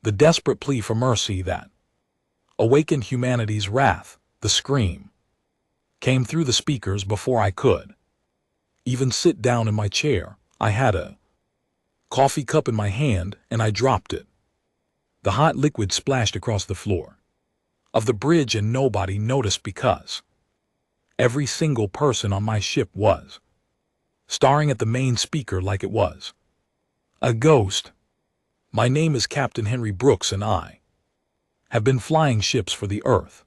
The desperate plea for mercy that awakened humanity's wrath, the scream, came through the speakers before I could even sit down in my chair. I had a coffee cup in my hand and I dropped it. The hot liquid splashed across the floor of the bridge and nobody noticed because every single person on my ship was staring at the main speaker like it was a ghost. My name is Captain Henry Brooks and I have been flying ships for the Earth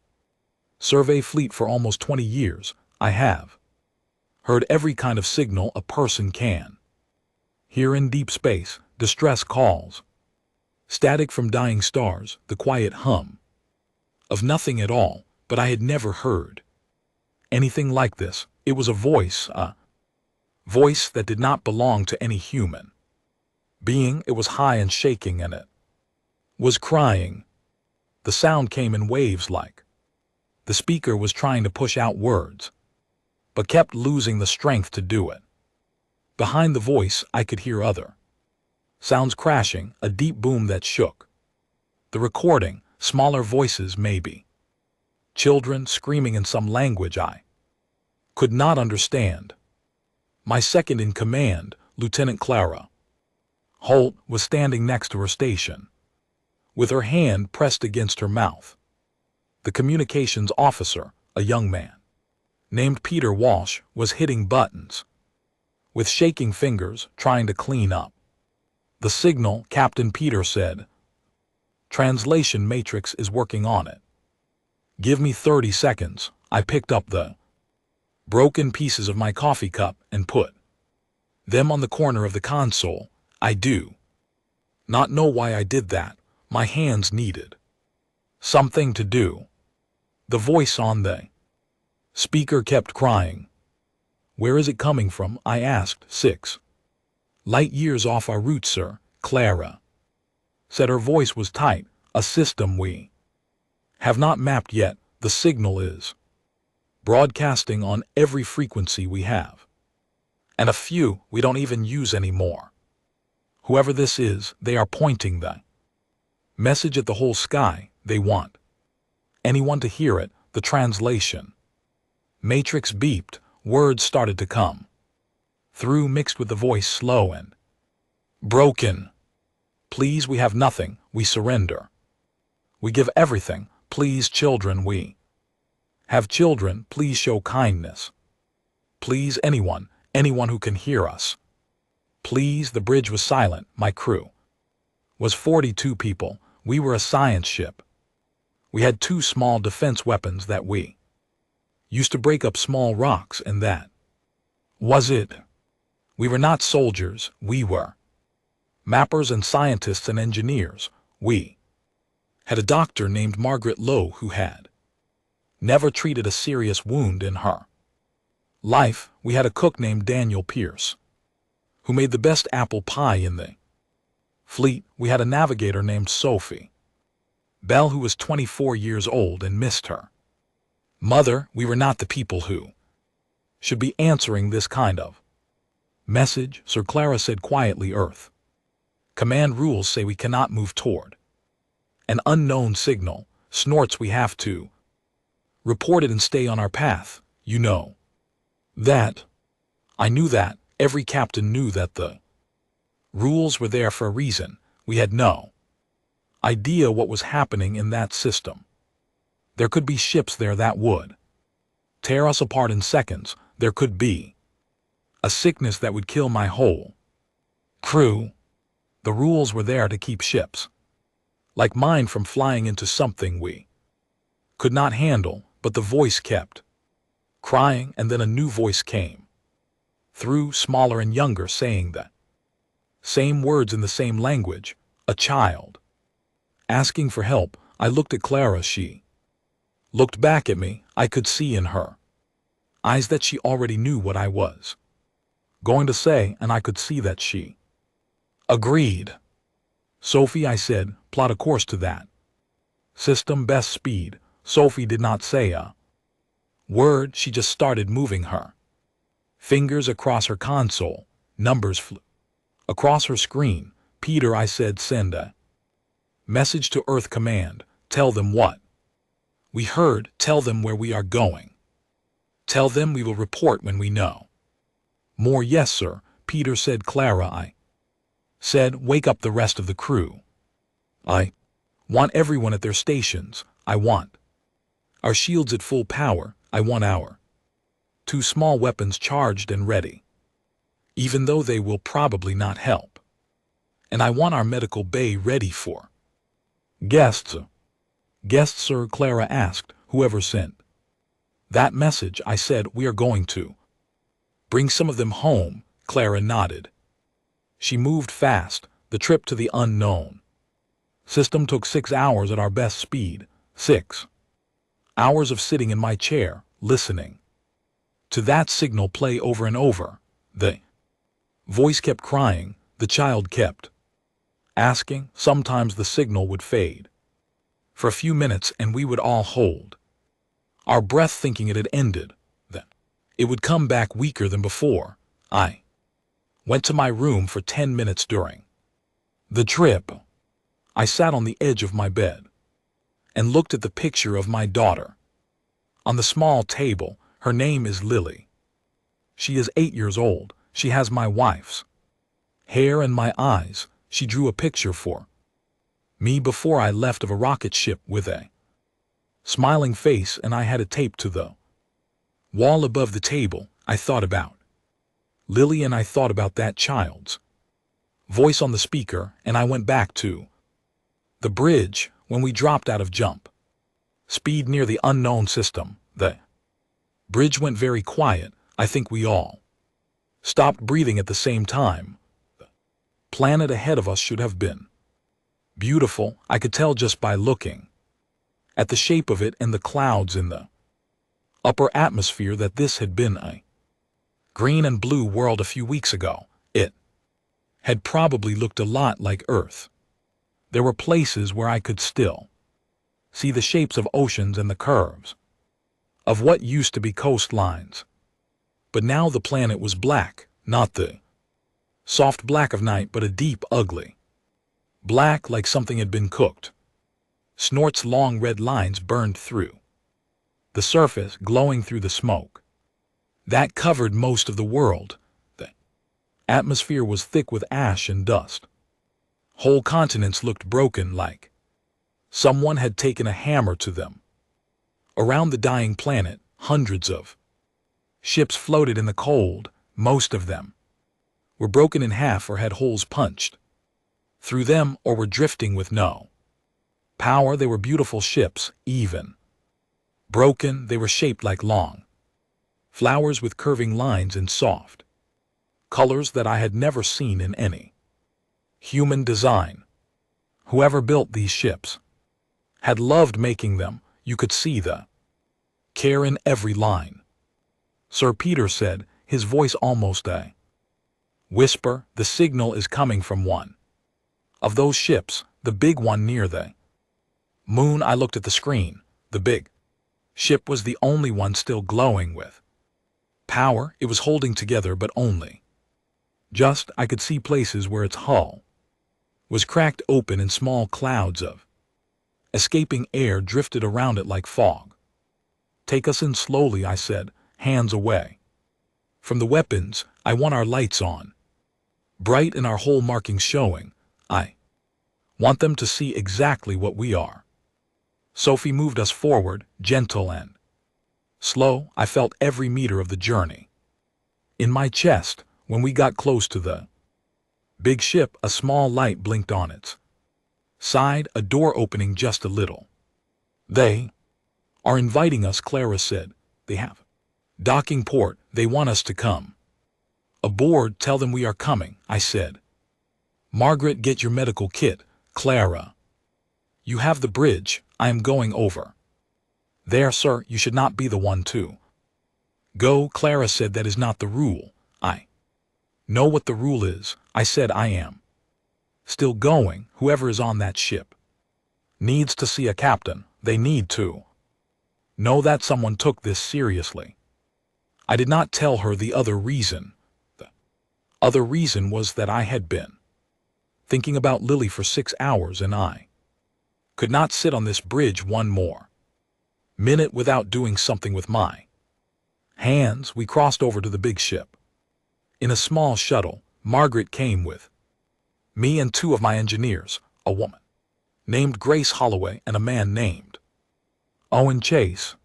Survey Fleet for almost 20 years. I have heard every kind of signal a person can hear in deep space, distress calls, static from dying stars, the quiet hum of nothing at all, but I had never heard anything like this. It was a voice that did not belong to any human being. It was high and shaking and it was crying. The sound came in waves like the speaker was trying to push out words, but kept losing the strength to do it. Behind the voice, I could hear other sounds crashing, a deep boom that shook the recording, smaller voices maybe, children screaming in some language I could not understand. My second in command, Lieutenant Clara Holt, was standing next to her station, with her hand pressed against her mouth. The communications officer, a young man named Peter Walsh, was hitting buttons with shaking fingers, trying to clean up the signal. Captain Peter said, "Translation matrix is working on it. Give me 30 seconds. I picked up the broken pieces of my coffee cup and put them on the corner of the console. I do not know why I did that. My hands needed something to do." The voice on the speaker kept crying. "Where is it coming from?" I asked. 6 light years off our route, sir," Clara said. Her voice was tight. "A system we have not mapped yet. The signal is broadcasting on every frequency we have, and a few we don't even use anymore. Whoever this is, they are pointing the message at the whole sky. They want anyone to hear it." The translation matrix beeped. Words started to come through, mixed with the voice, slow and broken. "Please, we have nothing. We surrender. We give everything. Please, children, we have children. Please show kindness. Please, anyone who can hear us. Please." The bridge was silent. My crew was 42 people. We were a science ship. We had 2 small defense weapons that we used to break up small rocks, and that was it. We were not soldiers. We were mappers and scientists and engineers. We had a doctor named Margaret Lowe who had never treated a serious wound in her life. We had a cook named Daniel Pierce who made the best apple pie in the fleet. We had a navigator named Sophie Bell who was 24 years old and missed her mother. We were not the people who should be answering this kind of message, Sir. Clara said quietly. Earth command rules say we cannot move toward an unknown signal. Snorts. We have to report it and stay on our path. You know that. I knew that. Every captain knew that the rules were there for a reason. We had no idea what was happening in that system. There could be ships there that would tear us apart in seconds. There could be a sickness that would kill my whole crew. The rules were there to keep ships like mine from flying into something we could not handle. But the voice kept crying, and then a new voice came through, smaller and younger, saying the same words in the same language. A child asking for help. I looked at Clara. She looked back at me. I could see in her eyes that she already knew what I was going to say, and I could see that she agreed. "Sophie," I said, "plot a course to that system. Best speed." Sophie did not say a word. She just started moving her fingers across her console. Numbers flew across her screen. "Peter," I said, "send a Message to Earth Command. Tell them what? We heard. Tell them where we are going. Tell them we will report when we know. More. Yes, sir, Peter said. Clara, I said, wake up the rest of the crew. I want everyone at their stations. I want our shields at full power. I want our 2 small weapons charged and ready, even though they will probably not help. And I want our medical bay ready for guests. Guests, sir? Clara asked. Whoever sent that message. I said, we are going to bring some of them home. Clara nodded. She moved fast. The trip to the unknown system took 6 hours at our best speed. 6 hours of sitting in my chair, listening to that signal play over and over. The voice kept crying. The child kept asking. Sometimes the signal would fade for a few minutes and we would all hold our breath thinking it had ended. Then it would come back weaker than before. I went to my room for 10 minutes during the trip. I sat on the edge of my bed and looked at the picture of my daughter on the small table. Her name is Lily. She is 8 years old. She has my wife's hair and my eyes. She drew a picture for me before I left of a rocket ship with a smiling face, and I had it taped to the wall above the table. I thought about Lily and I thought about that child's voice on the speaker, and I went back to the bridge when we dropped out of jump speed near the unknown system. The bridge went very quiet. I think we all stopped breathing at the same time. The planet ahead of us should have been beautiful. I could tell just by looking at the shape of it and the clouds in the upper atmosphere that this had been a green and blue world a few weeks ago. It had probably looked a lot like Earth. There were places where I could still see the shapes of oceans and the curves of what used to be coastlines. But now the planet was black, not the soft black of night, but a deep, ugly black, like something had been cooked. Snort's long red lines burned through the surface, glowing through the smoke that covered most of the world. The atmosphere was thick with ash and dust. Whole continents looked broken, like someone had taken a hammer to them. Around the dying planet, hundreds of ships floated in the cold. Most of them were broken in half or had holes punched through them or were drifting with no power. They were beautiful ships. Even broken, they were shaped like long flowers with curving lines and soft colors that I had never seen in any human design. Whoever built these ships had loved making them. You could see the care in every line. Sir Peter said, his voice almost a whisper. The signal is coming from one of those ships, the big one near the moon. I looked at the screen. The big ship was the only one still glowing with power. It was holding together, but only just. I could see places where its hull was cracked open and small clouds of escaping air drifted around it like fog. Take us in slowly, I said, hands away from the weapons. I want our lights on bright and our whole markings showing. I want them to see exactly what we are. Sophie moved us forward, gentle and slow. I felt every meter of the journey in my chest. When we got close to the big ship, a small light blinked on its side, a door opening just a little. They are inviting us, Clara said. They have docking port. They want us to come aboard. Tell them we are coming, I said. Margaret, get your medical kit. Clara, you have the bridge. I am going over there, sir. You should not be the one to go. Clara said, that is not the rule. I know what the rule is. I said, I am still going. Whoever is on that ship needs to see a captain. They need to know that someone took this seriously. I did not tell her the other reason. The other reason was that I had been thinking about Lily for 6 hours, and I Could not sit on this bridge one more minute without doing something with my hands. We crossed over to the big ship. In a small shuttle, Margaret came with me and two of my engineers, a woman named Grace Holloway and a man named Owen Chase.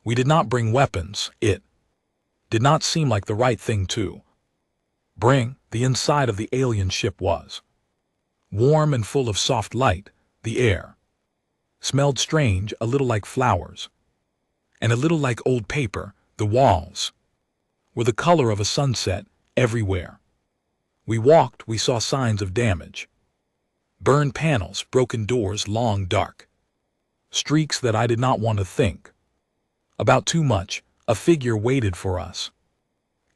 We did not bring weapons. It did not seem like the right thing to bring. The inside of the alien ship was warm and full of soft light. The air smelled strange, a little like flowers, and a little like old paper. The walls were the color of a sunset everywhere. We walked, we saw signs of damage. Burned panels, broken doors, long dark streaks that I did not want to think about too much. A figure waited for us.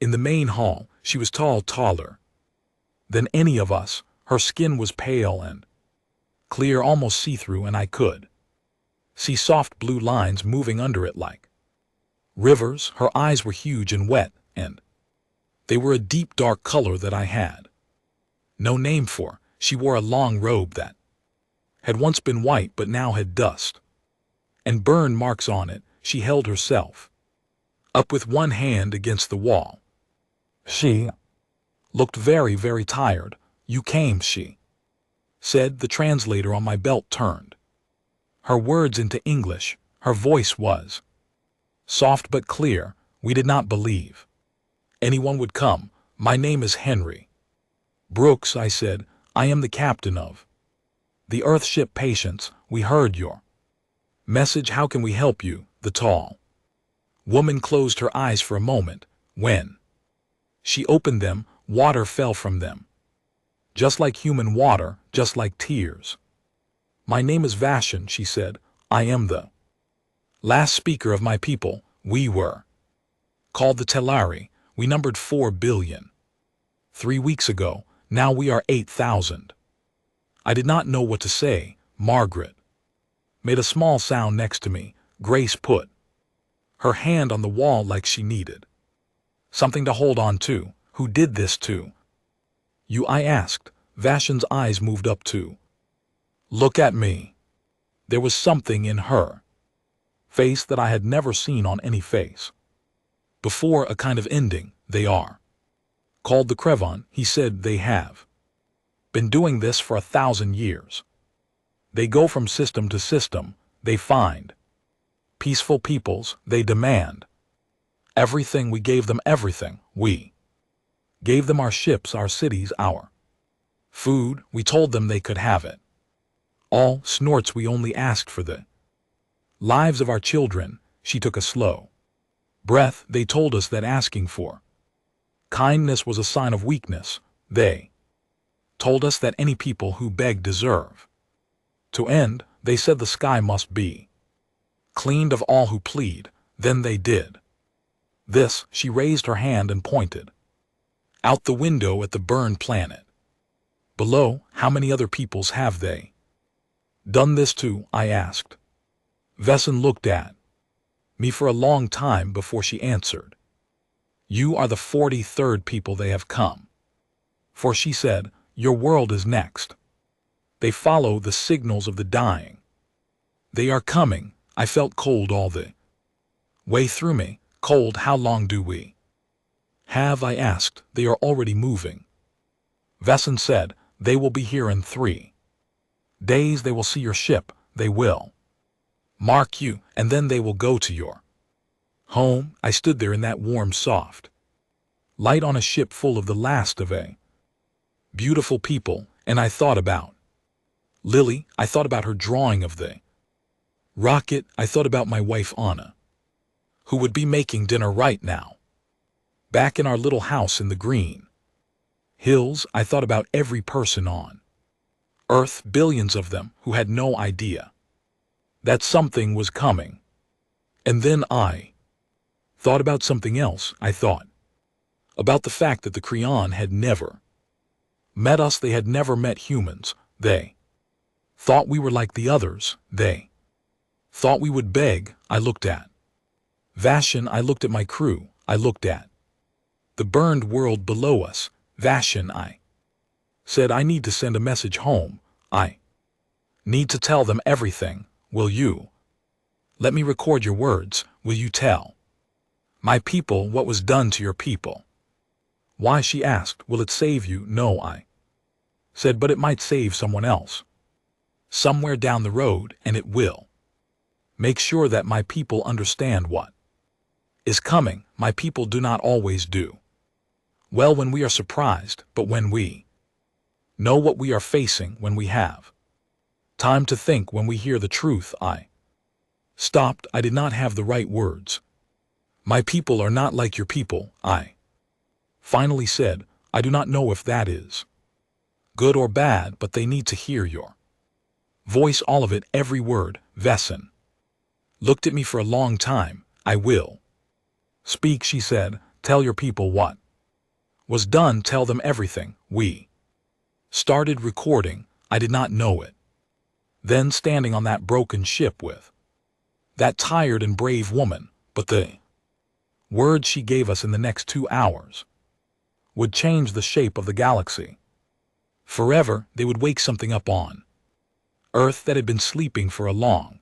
In the main hall, she was tall, taller than any of us. Her skin was pale and clear, almost see-through, and I could see soft blue lines moving under it like rivers. Her eyes were huge and wet, and they were a deep dark color that I had no name for. She wore a long robe that had once been white but now had dust and burn marks on it. She held herself up with one hand against the wall. She looked very, very tired. You came, she said. The translator on my belt turned her words into English. Her voice was soft but clear. We did not believe anyone would come. My name is Henry Brooks, I said. I am the captain of the Earthship Patience. We heard your message. How can we help you? The tall woman closed her eyes for a moment. When she opened them, water fell from them. Just like human water, just like tears. My name is Vashon, she said. I am the last speaker of my people. We were called the Telari. We numbered 4 billion 3 weeks ago. Now we are 8,000. I did not know what to say. Margaret made a small sound next to me. Grace put her hand on the wall like she needed something to hold on to. Who did this to you? I asked. Vashon's eyes moved up to look at me. There was something in her face that I had never seen on any face before, a kind of ending. They are called the Krevon, he said. They have been doing this for 1,000 years. They go from system to system. They find peaceful peoples. They demand everything. We gave them everything. We gave them our ships, our cities, our food. We told them they could have it all. Snorts. We only asked for the lives of our children. She took a slow breath. They told us that asking for kindness was a sign of weakness. They told us that any people who beg deserve to end. They said the sky must be cleaned of all who plead. Then they did this. She raised her hand and pointed out the window at the burned planet below. How many other peoples have they done this to? I asked. Vesen looked at me for a long time before she answered. You are the 43rd people they have come for, she said. Your world is next. They follow the signals of the dying. They are coming. I felt cold all the way through me. Cold. How long do we have? I asked. They are already moving. Vesen said. They will be here in 3 days. They will see your ship. They will mark you, and then they will go to your home. I stood there in that warm, soft light on a ship full of the last of a beautiful people, and I thought about Lily. I thought about her drawing of the rocket. I thought about my wife Anna, who would be making dinner right now, back in our little house in the green hills. I thought about every person on Earth, billions of them, who had no idea that something was coming. And then I thought about something else. I thought about the fact that the Creon had never met us. They had never met humans. They thought we were like the others. They thought we would beg. I looked at Vashon. I looked at my crew. I looked at the burned world below us. Vashon, I said, I need to send a message home. I Need to tell them everything, will you? Let me record your words, will you tell my people what was done to your people? Why, she asked, will it save you? No, I said, but it might save someone else. Somewhere down the road, and it will. Make sure that my people understand what is coming. My people do not always do well when we are surprised, but when we know what we are facing, when we have time to think, when we hear the truth. I stopped. I did not have the right words. My people are not like your people, I finally said. I do not know if that is good or bad, but they need to hear your voice, all of it, every word. Vesson looked at me for a long time. I will speak, she said. Tell your people what was done. Tell them everything. We started recording. I did not know it. Then standing on that broken ship with that tired and brave woman, but the words she gave us in the next 2 hours would change the shape of the galaxy. Forever, they would wake something up on Earth that had been sleeping for a long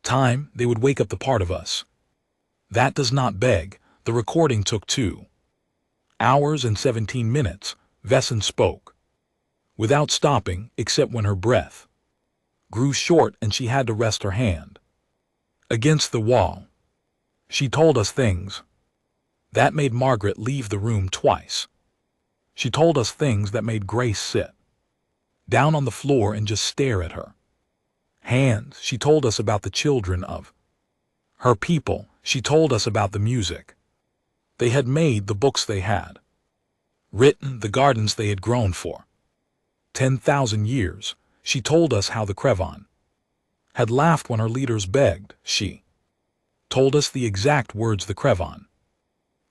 time. They would wake up the part of us that does not beg. The recording took 2 hours and 17 minutes. Vesson spoke without stopping, except when her breath grew short and she had to rest her hand against the wall. She told us things that made Margaret leave the room twice. She told us things that made Grace sit down on the floor and just stare at her hands. She told us about the children of her people. She told us about the music they had made, the books they had written, the gardens they had grown for 10,000 years. She told us how the Krevan had laughed when her leaders begged. She told us the exact words the Krevan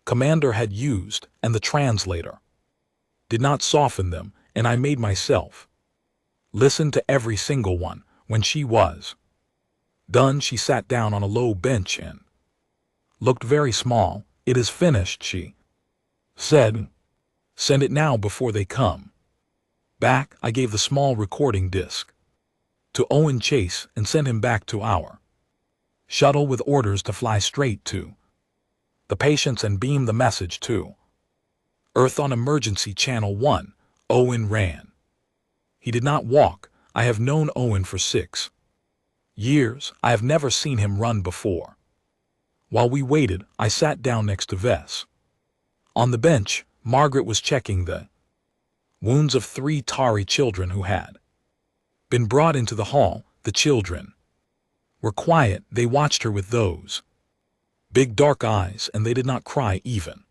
commander had used, and the translator did not soften them, and I made myself listen to every single one. When she was done, she sat down on a low bench and looked very small. It is finished, she said. Send it now before they come back. I gave the small recording disc to Owen Chase and sent him back to our shuttle with orders to fly straight to the patients and beam the message to Earth on Emergency Channel 1. Owen ran. He did not walk. I have known Owen for 6 years. I have never seen him run before. While we waited, I sat down next to Vess. On the bench, Margaret was checking the wounds of 3 Tari children who had been brought into the hall. The children were quiet. They watched her with those big dark eyes, and they did not cry even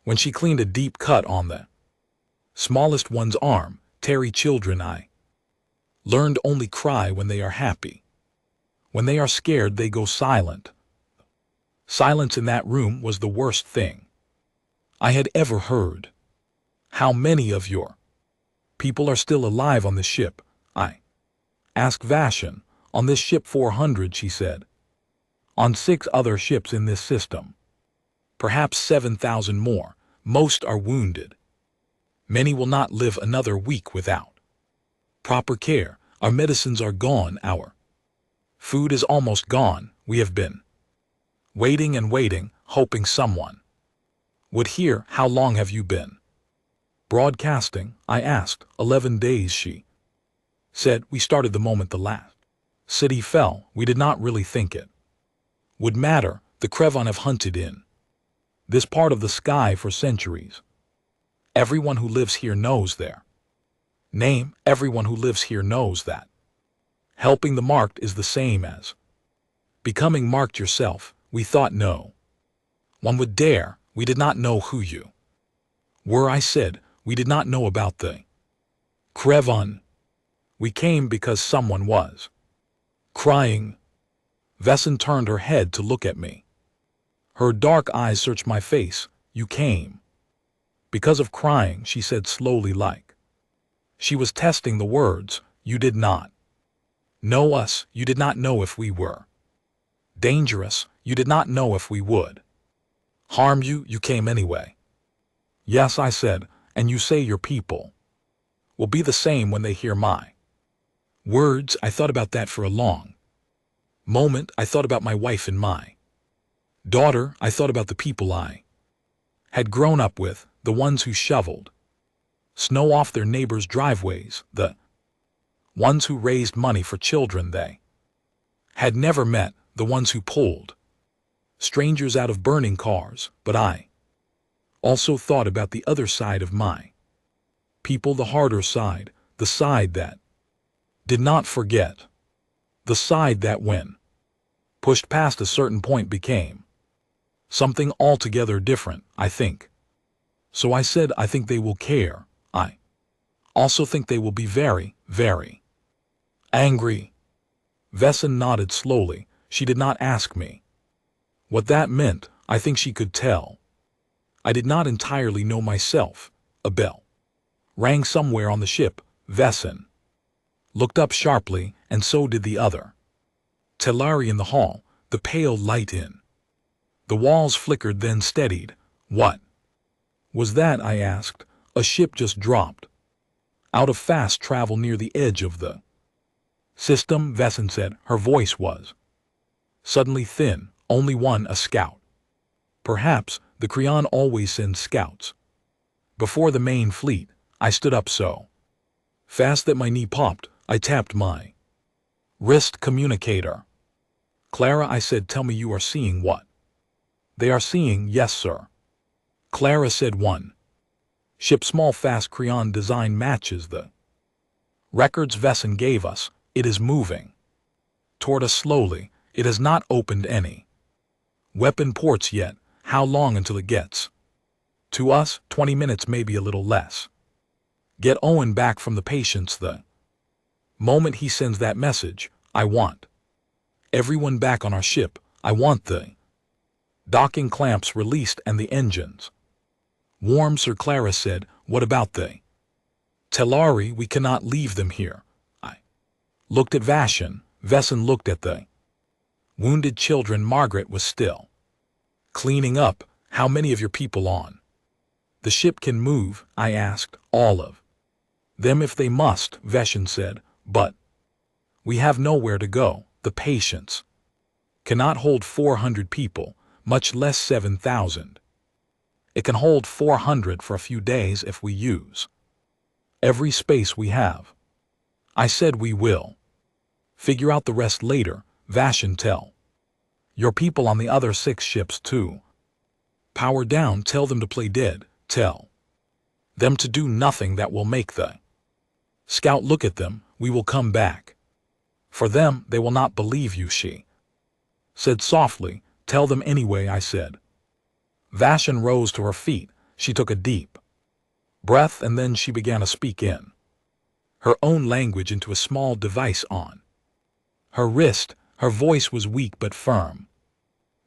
when she cleaned a deep cut on the smallest one's arm. Tari children, I learned, only cry when they are happy. When they are scared, they go silent. Silence in that room was the worst thing I had ever heard. How many of your people are still alive on the ship? I asked Vashon. On this ship 400, she said. On 6 other ships in this system. Perhaps 7,000 more. Most are wounded. Many will not live another week without proper care. Our medicines are gone. Our food is almost gone. We have been waiting and waiting, hoping someone would hear. How long have you been broadcasting? I asked. 11 days, she said. We started the moment the last city fell. We did not really think it would matter. The Krevan have hunted in this part of the sky for centuries. Everyone who lives here knows their name. Everyone who lives here knows that helping the marked is the same as becoming marked yourself. We thought no one would dare. We did not know who you were. I said, we did not know about the Krevan. We came because someone was crying. Vesson turned her head to look at me. Her dark eyes searched my face. You came because of crying, she said slowly, like she was testing the words. You did not know us. You did not know if we were dangerous. You did not know if we would harm you. You came anyway. Yes, I said, and you say your people will be the same when they hear my Words, I thought about that for a long moment. I thought about my wife and my daughter. I thought about the people I had grown up with, the ones who shoveled snow off their neighbors' driveways, the ones who raised money for children they had never met, the ones who pulled strangers out of burning cars. But I also thought about the other side of my people, the harder side, the side that did not forget, the side that when pushed past a certain point became something altogether different, I think. So I said, I think they will care. I also think they will be very, very angry. Vesson nodded slowly. She did not ask me what that meant. I think she could tell. I did not entirely know myself. A bell rang somewhere on the ship. Vesson looked up sharply, and so did the other Telari in the hall. The pale light in the walls flickered, then steadied. What was that? I asked. A ship just dropped out of fast travel near the edge of the system, Vesson said. Her voice was suddenly thin. Only one, a scout. Perhaps the Creon always sends scouts before the main fleet. I stood up so fast that my knee popped. I tapped my wrist communicator. Clara, I said, tell me you are seeing what they are seeing. Yes, sir. Clara said, one ship, small, fast, Creon design, matches the records Vesson gave us. It is moving toward us slowly. It has not opened any weapon ports yet. How long until it gets to us? 20 minutes, maybe a little less. Get Owen back from the patients the moment he sends that message. I want everyone back on our ship. I want the docking clamps released and the engines warm, Sir. Clara said. What about the Telari? We cannot leave them here. I looked at Vashon. Vesson looked at the wounded children. Margaret was still cleaning up. How many of your people on the ship can move? I asked. All of them if they must, Vashon said. But we have nowhere to go. The patients cannot hold 400 people, much less 7,000. It can hold 400 for a few days if we use every space we have. I said, we will figure out the rest later. Vashon, tell your people on the other 6 ships to power down. Tell them to play dead. Tell them to do nothing that will make the scout look at them. We will come back for them. They will not believe you, she said softly. Tell them anyway, I said. Vashon rose to her feet. She took a deep breath, and then she began to speak in her own language into a small device on her wrist. Her voice was weak but firm.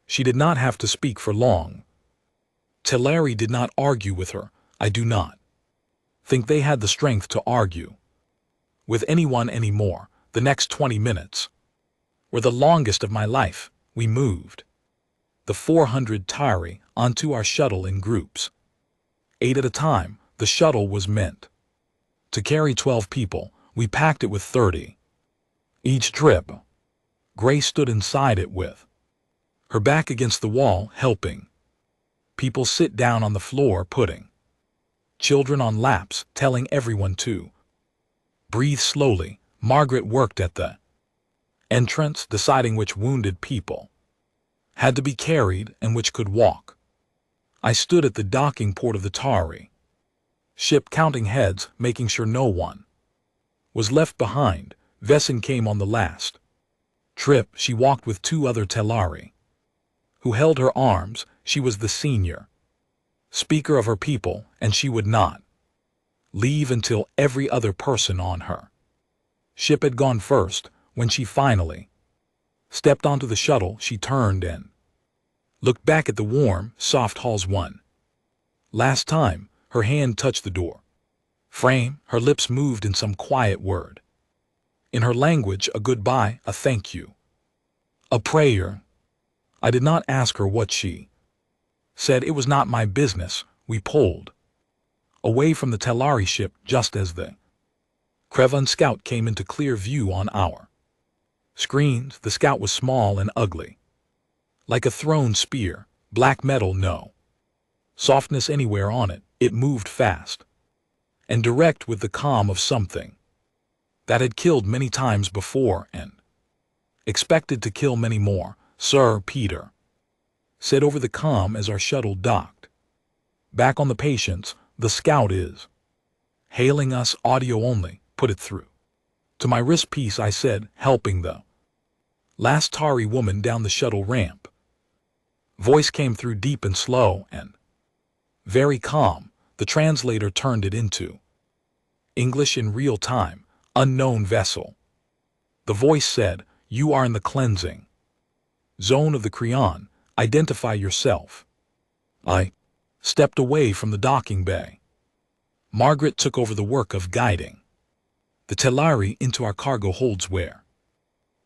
She did not have to speak for long. Telari did not argue with her. I do not think they had the strength to argue with anyone anymore. The next 20 minutes were the longest of my life. We moved the 400 Tari onto our shuttle in groups, 8 at a time. The shuttle was meant to carry 12 people. We packed it with 30 each trip. Grace stood inside it with her back against the wall, helping people sit down on the floor, putting children on laps, telling everyone to breathe slowly. Margaret worked at the entrance, deciding which wounded people had to be carried and which could walk. I stood at the docking port of the Tari ship, counting heads, making sure no one was left behind. Vesson came on the last trip. She walked with 2 other Telari who held her arms. She was the senior speaker of her people, and she would not leave until every other person on her ship had gone first. When she finally stepped onto the shuttle, she turned and looked back at the warm, soft halls one last time. Her hand touched the door frame. Her lips moved in some quiet word. In her language, a goodbye, a thank you, a prayer. I did not ask her what she said. It was not my business. We pulled away from the Telari ship just as the Krevan Scout came into clear view on our screens. The scout was small and ugly. Like a thrown spear, black metal, no softness anywhere on it. It moved fast and direct with the calm of something that had killed many times before and expected to kill many more. Sir Peter said over the comm as our shuttle docked. Back on the Patience, the scout is hailing us, audio only. Put it through. To my wrist piece I said, helping the last Tari woman down the shuttle ramp. Voice came through deep and slow and very calm. The translator turned it into English in real time. Unknown vessel. The voice said, you are in the cleansing zone of the Creon. Identify yourself. I stepped away from the docking bay. Margaret took over the work of guiding the Telari into our cargo holds where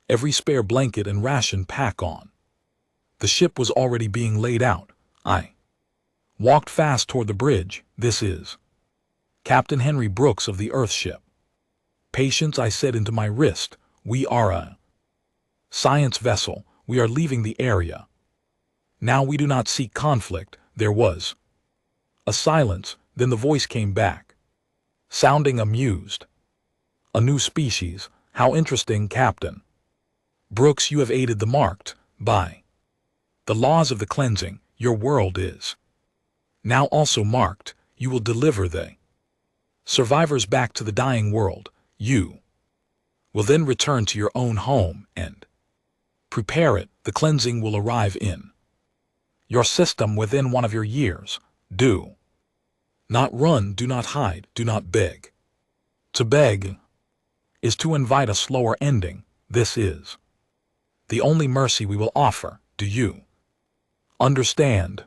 every spare blanket and ration pack on the ship was already being laid out. I walked fast toward the bridge. This is Captain Henry Brooks of the Earthship Patience, I said into my wrist. We are a science vessel. We are leaving the area. Now we do not seek conflict. There was a silence, then the voice came back, sounding amused. A new species. How interesting, Captain Brooks. You have aided the marked. By the laws of the cleansing, your world is now also marked. You will deliver the survivors back to the dying world. You will then return to your own home and prepare it. The cleansing will arrive in your system within 1 of your years. Do not run, do not hide, do not beg. To beg is to invite a slower ending. This is the only mercy we will offer. Do you understand?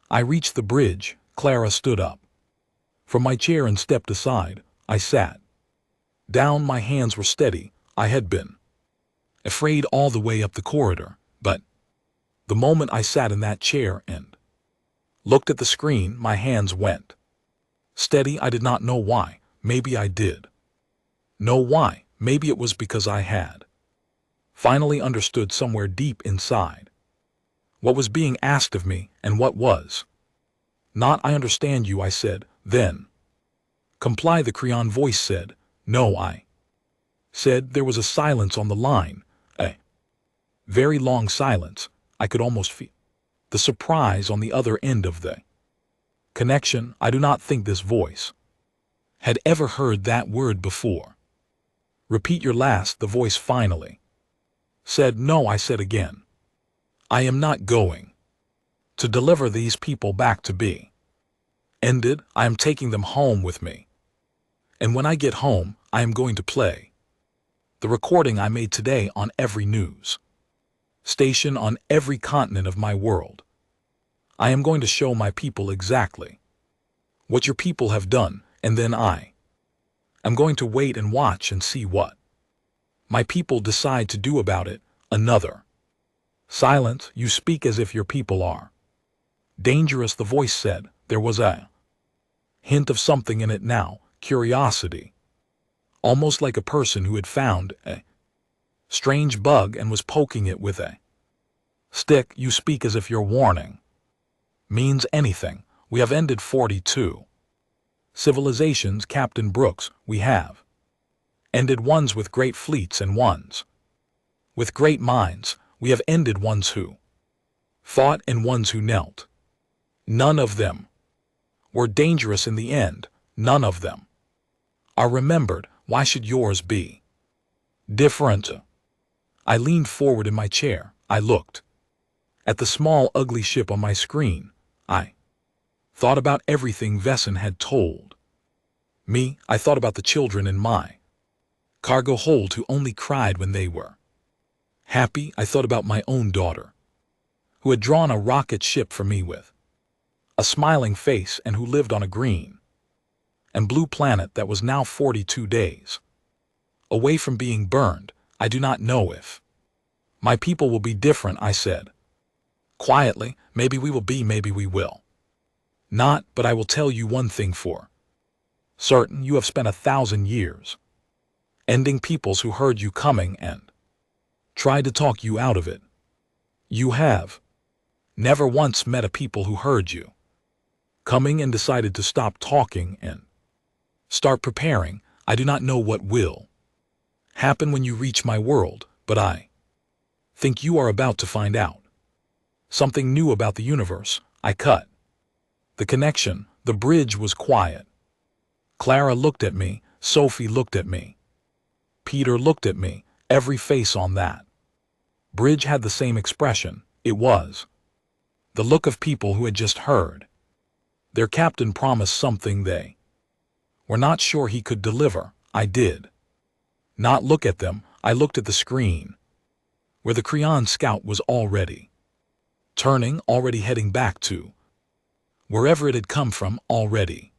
I reached the bridge. Clara stood up from my chair and stepped aside. I sat down. My hands were steady. I had been afraid all the way up the corridor, but the moment I sat in that chair and looked at the screen, my hands went steady. I did not know why. Maybe I did know why. Maybe it was because I had finally understood somewhere deep inside what was being asked of me and what was not. I understand you, I said. Then comply, the Creon voice said. No, I said. There was a silence on the line, a very long silence. I could almost feel the surprise on the other end of the connection. I do not think this voice had ever heard that word before. Repeat your last, the voice finally said. No, I said again. I am not going to deliver these people back to be ended. I am taking them home with me. And when I get home, I am going to play the recording I made today on every news station on every continent of my world. I am going to show my people exactly what your people have done, and then I am going to wait and watch and see what my people decide to do about it. Another silence. You speak as if your people are dangerous, the voice said. There was a hint of something in it now, curiosity, almost like a person who had found a strange bug and was poking it with a stick. You speak as if your warning means anything. We have ended 42 civilizations, Captain Brooks. We have ended ones with great fleets and ones with great minds. We have ended ones who fought and ones who knelt. None of them were dangerous in the end. None of them are remembered. Why should yours be different? I leaned forward in my chair. I looked at the small, ugly ship on my screen. I thought about everything Vesson had told me. I thought about the children in my cargo hold who only cried when they were happy. I thought about my own daughter, who had drawn a rocket ship for me with a smiling face and who lived on a green and blue planet that was now 42 days away from being burned. I do not know if my people will be different, I said quietly. Maybe we will be, maybe we will not, but I will tell you one thing for certain. You have spent 1,000 years ending peoples who heard you coming and tried to talk you out of it. You have never once met a people who heard you coming and decided to stop talking and start preparing. I do not know what will happen when you reach my world, but I think you are about to find out something new about the universe. I cut the connection. The bridge was quiet. Clara looked at me. Sophie looked at me. Peter looked at me. Every face on that bridge had the same expression. It was the look of people who had just heard their captain promise something they were not sure he could deliver. I did not look at them. I looked at the screen, where the Creon scout was already turning, already heading back to wherever it had come from, already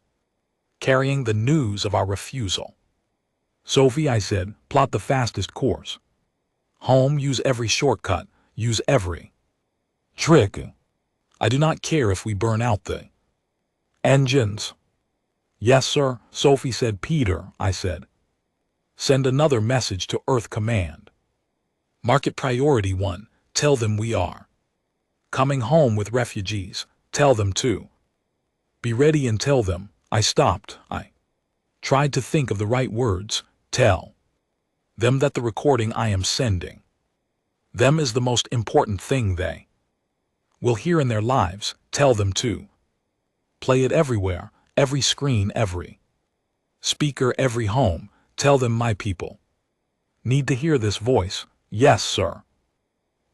carrying the news of our refusal. Sophie, I said, plot the fastest course home, use every shortcut, use every trick. I do not care if we burn out the engines. Yes, sir, Sophie said. Peter, I said, send another message to Earth Command. Market Priority 1, tell them we are coming home with refugees. Tell them to be ready and tell them. I stopped. I tried to think of the right words. Tell them that the recording I am sending them is the most important thing they will hear in their lives. Tell them to play it everywhere, every screen, every speaker, every home. Tell them my people need to hear this voice. Yes, sir,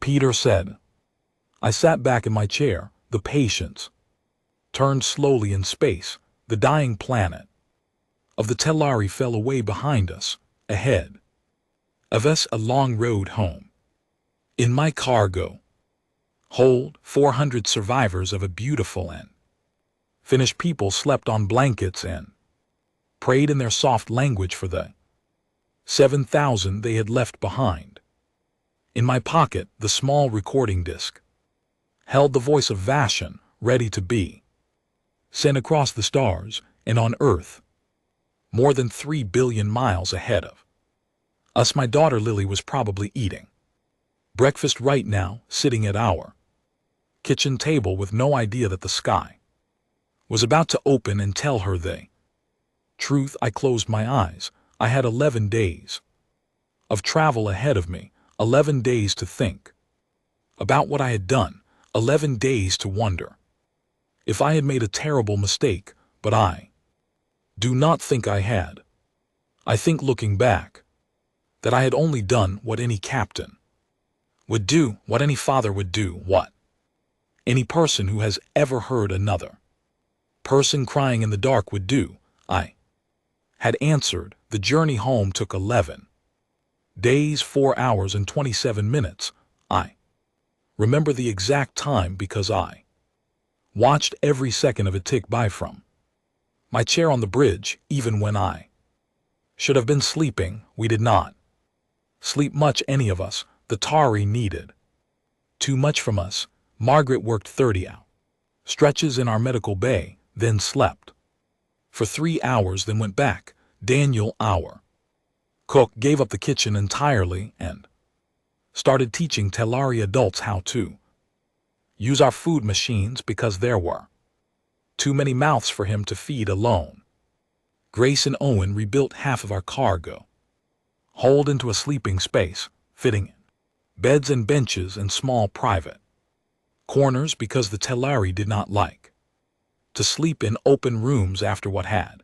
Peter said. I sat back in my chair. The patience turned slowly in space. The dying planet of the Telari fell away behind us. Ahead of us, a long road home. In my cargo hold, 400 survivors of a beautiful and finished people slept on blankets and prayed in their soft language for the 7,000 they had left behind. In my pocket, the small recording disc held the voice of Vashon, ready to be sent across the stars and on Earth, more than 3 billion miles ahead of us. My daughter Lily was probably eating breakfast right now, sitting at our kitchen table with no idea that the sky was about to open and tell her the truth. I closed my eyes. I had 11 days of travel ahead of me, 11 days to think about what I had done, 11 days to wonder if I had made a terrible mistake, but I do not think I had. I think, looking back, that I had only done what any captain would do, what any father would do, what any person who has ever heard another person crying in the dark would do. I had answered. The journey home took 11 days, 4 hours and 27 minutes. I remember the exact time because I watched every second of it tick by from my chair on the bridge. Even when I should have been sleeping, we did not sleep much, any of us. The Tari needed too much from us. Margaret worked 30 hour stretches in our medical bay, then slept for 3 hours, then went back. Daniel, our cook, gave up the kitchen entirely and started teaching Telari adults how to use our food machines because there were too many mouths for him to feed alone. Grace and Owen rebuilt half of our cargo hold into a sleeping space, fitting in beds and benches and small private corners because the Telari did not like to sleep in open rooms after what had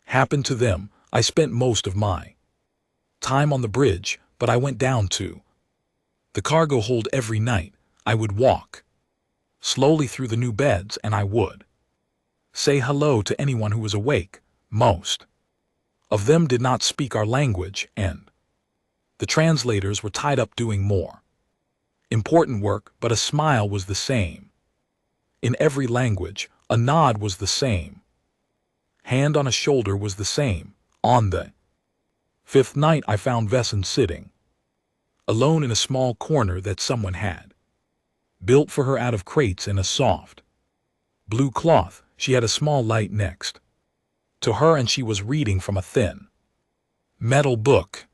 happened to them. I spent most of my time on the bridge, but I went down to the cargo hold every night. I would walk slowly through the new beds and I would say hello to anyone who was awake. Most of them did not speak our language, and the translators were tied up doing more important work, but a smile was the same in every language. A nod was the same. Hand on a shoulder was the same. On the 5th night, I found Vesson sitting alone in a small corner that someone had built for her out of crates in a soft blue cloth. She had a small light next to her and she was reading from a thin Metal book.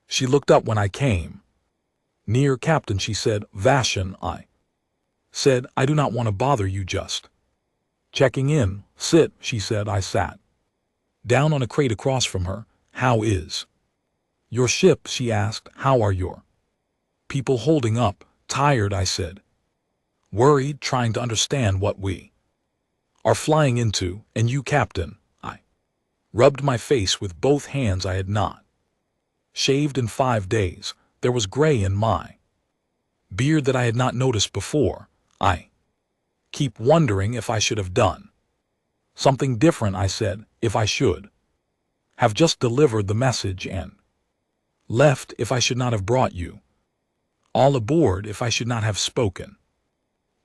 She looked up when I came. Near Captain, she said. Vashan, I said, I do not want to bother you, just checking in. Sit, she said. I sat down on a crate across from her. How is your ship? She asked. How are your people holding up? Tired, I said. Worried, trying to understand what we are flying into. And you, Captain? I rubbed my face with both hands. I had not shaved in 5 days. There was gray in my beard that I had not noticed before. I keep wondering if I should have done something different, I said. If I should have just delivered the message and left, if I should not have brought you all aboard, if I should not have spoken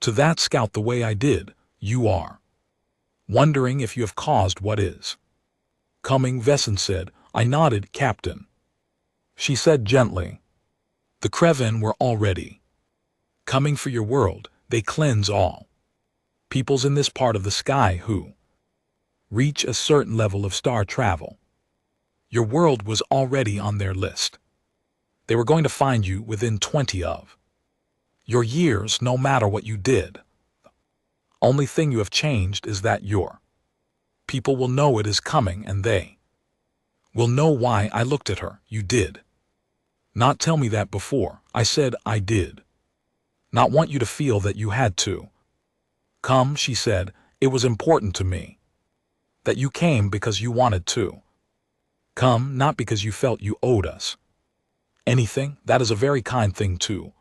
to that scout the way I did. You are wondering if you have caused what is coming, Vesson said. I nodded. Captain, she said gently, the Kreven were already coming for your world. They cleanse all peoples in this part of the sky who reach a certain level of star travel. Your world was already on their list. They were going to find you within 20 of your years, no matter what you did. The only thing you have changed is that your people will know it is coming, and they will know why. I looked at her. You did not tell me that before. I said. I did not want you to feel that you had to come, she said. It was important to me that you came because you wanted to come, not because you felt you owed us anything. That is a very kind thing to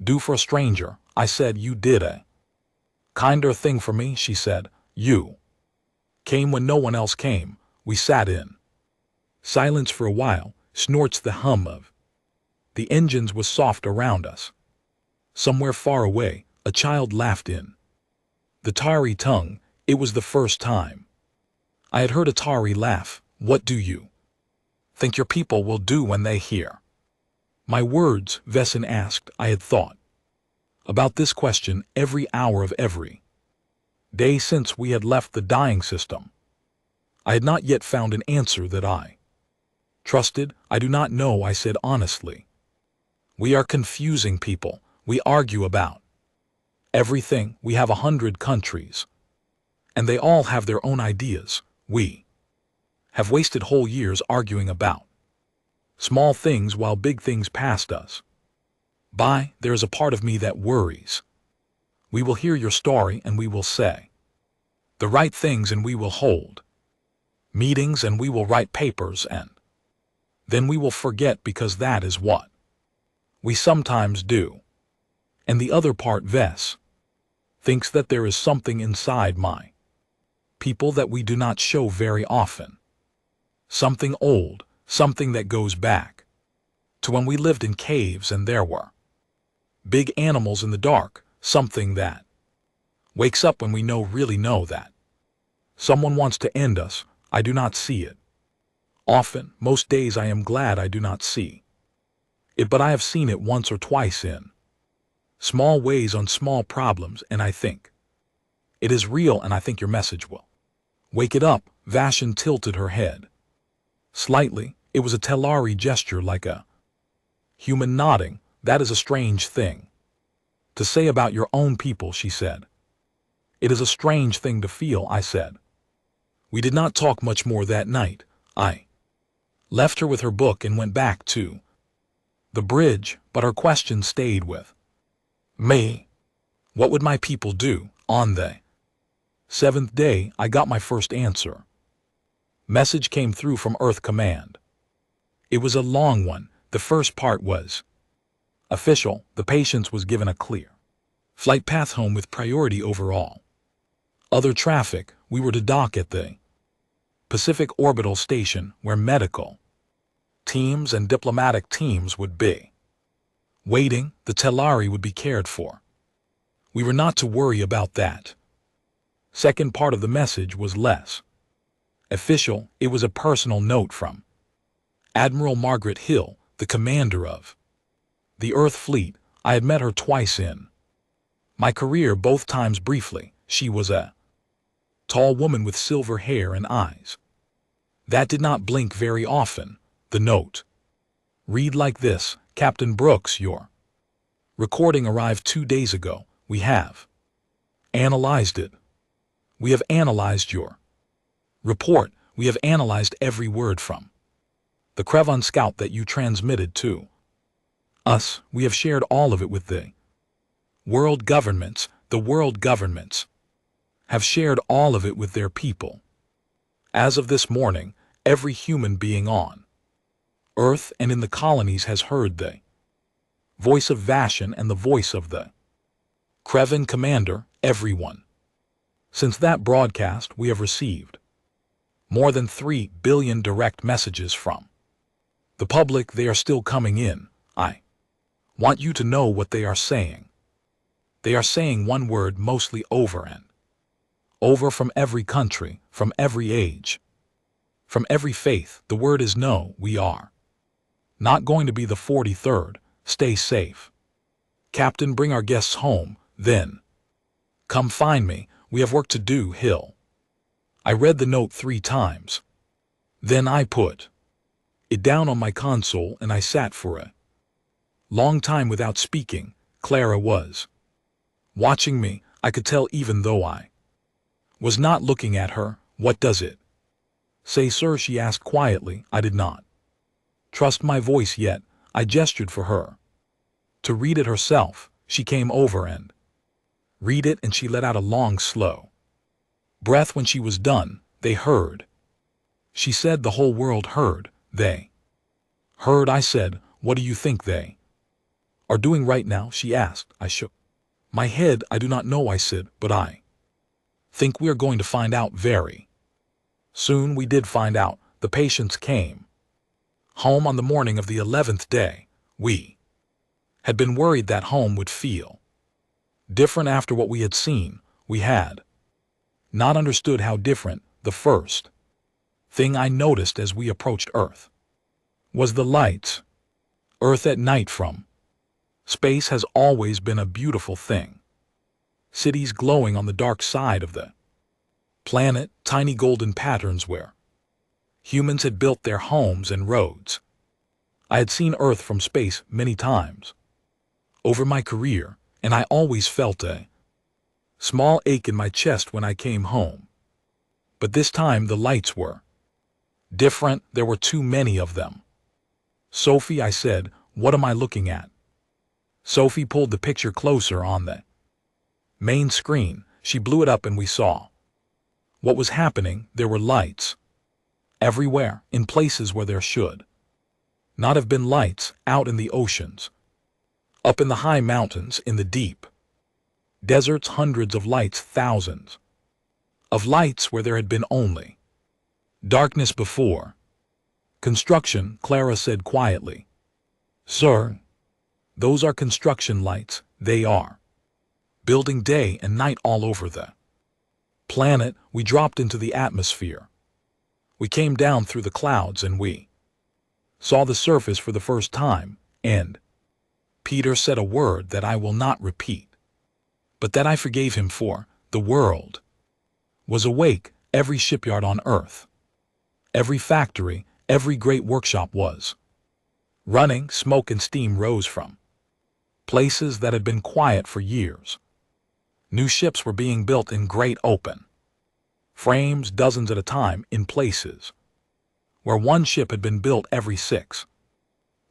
do for a stranger. I said. You did a kinder thing for me, she said. You came when no one else came. We sat in silence for a while. Snorts. The hum of the engines was soft around us. Somewhere far away, a child laughed in the Tari tongue. It was the first time I had heard a Tari laugh. What do you think your people will do when they hear my words? Vesson asked. I had thought about this question every hour of every day since we had left the dying system. I had not yet found an answer that I trusted. I do not know, I said honestly. We are confusing people. We argue about everything. We have 100 countries, and they all have their own ideas. We have wasted whole years arguing about small things while big things passed us by. There is a part of me that worries. We will hear your story and we will say the right things, and we will hold meetings, and we will write papers, and then we will forget, because that is what we sometimes do. And the other part, Vess, thinks that there is something inside my people that we do not show very often. Something old, something that goes back to when we lived in caves and there were big animals in the dark, something that wakes up when we really know that someone wants to end us. I do not see it often. Most days I am glad I do not see it, but I have seen it once or twice in small ways on small problems, and I think it is real, and I think your message will wake it up. Vashan tilted her head slightly. It was a Telari gesture, like a human nodding. That is a strange thing to say about your own people, she said. It is a strange thing to feel, I said. We did not talk much more that night. I left her with her book and went back to the bridge, but her question stayed with me. What would my people do? On the 7th day, I got my first answer. Message came through from Earth Command. It was a long one. The first part was official. The patient was given a clear flight path home with priority over all other traffic. We were to dock at the Pacific Orbital Station, where medical teams and diplomatic teams would be waiting. The Telari would be cared for. We were not to worry about that. Second part of the message was less official. It was a personal note from Admiral Margaret Hill, the commander of the Earth Fleet. I had met her twice in my career, both times briefly. She was a tall woman with silver hair and eyes that did not blink very often. The note read like this: Captain Brooks, your recording arrived 2 days ago. We have analyzed it. We have analyzed your report. We have analyzed every word from the Krevon scout that you transmitted to us. We have shared all of it with the world governments. The world governments have shared all of it with their people. As of this morning, every human being on Earth and in the colonies has heard the voice of Vashon and the voice of the Krevon commander, everyone. Since that broadcast, we have received more than 3 billion direct messages from the public. They are still coming in. I want you to know what they are saying. They are saying one word mostly over and over, from every country, from every age, from every faith. The word is no. We are not going to be the 43rd. Stay safe. Captain, bring our guests home, then come find me. We have work to do. Hill. I read the note 3 times. Then I put it down on my console and I sat for a long time without speaking. Clara was watching me. I could tell even though I was not looking at her. What does it say, sir? She asked quietly. I did not trust my voice yet. I gestured for her to read it herself. She came over and read it, and she let out a long, slow breath when she was done. They heard. She said the whole world heard. They heard. I said, what do you think they are doing right now? She asked. I shook my head. I do not know, I said, but I think we are going to find out very soon. We did find out. The patients came home on the morning of the 11th day. We had been worried that home would feel different after what we had seen. We had not understood how different. The first thing I noticed as we approached Earth was the lights. Earth at night from space has always been a beautiful thing. Cities glowing on the dark side of the planet, tiny golden patterns where humans had built their homes and roads. I had seen Earth from space many times over my career, and I always felt a small ache in my chest when I came home. But this time the lights were different. There were too many of them. Sophie, I said, what am I looking at? Sophie pulled the picture closer on the main screen. She blew it up and we saw what was happening. There were lights everywhere, in places where there should not have been lights, out in the oceans, up in the high mountains, in the deep deserts, hundreds of lights, thousands of lights where there had been only darkness before. Construction, Clara said quietly. Sir, those are construction lights. They are building day and night all over the planet. We dropped into the atmosphere. We came down through the clouds and we saw the surface for the first time, and Peter said a word that I will not repeat, but that I forgave him for. The world was awake. Every shipyard on Earth, every factory, every great workshop was running. Smoke and steam rose from places that had been quiet for years. New ships were being built in great open frames, dozens at a time, in places where one ship had been built every 6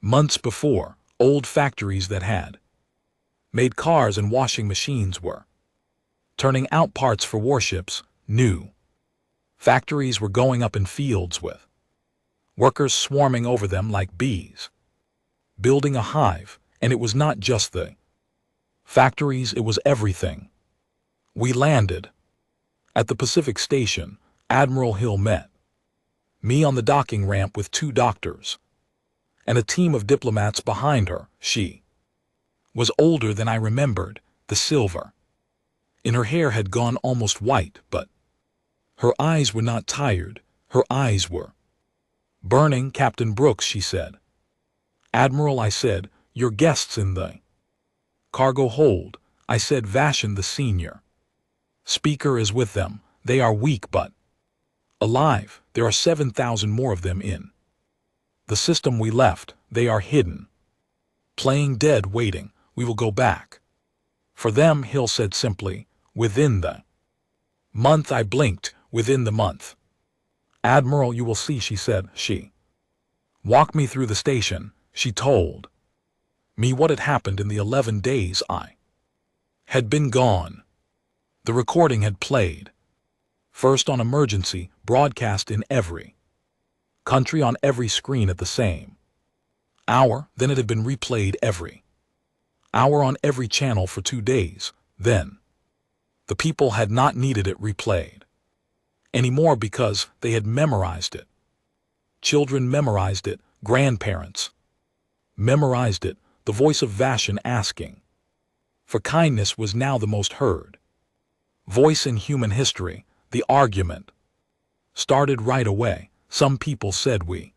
months before. Old factories that had made cars and washing machines were turning out parts for warships. New factories were going up in fields with workers swarming over them like bees, building a hive. And it was not just the factories, it was everything. We landed at the Pacific Station. Admiral Hill met me on the docking ramp with 2 doctors and a team of diplomats behind her. She was older than I remembered. The silver in her hair had gone almost white, but her eyes were not tired. Her eyes were burning. Captain Brooks, she said. Admiral, I said, your guests in the cargo hold. I said, Vashon, the senior speaker, is with them. They are weak but alive. There are 7,000 more of them in The system we left, they are hidden. Playing dead waiting, we will go back. For them, Hill said simply, within the month. I blinked, within the month. Admiral, you will see, she said. She walked me through the station. She told me what had happened in the 11 days I had been gone. The recording had played. First on emergency, broadcast in every country on every screen at the same hour, then it had been replayed every hour on every channel for 2 days. Then the people had not needed it replayed anymore because they had memorized it. Children memorized it, grandparents memorized it. The voice of Vashon asking for kindness was now the most heard voice in human history. The argument started right away. Some people said we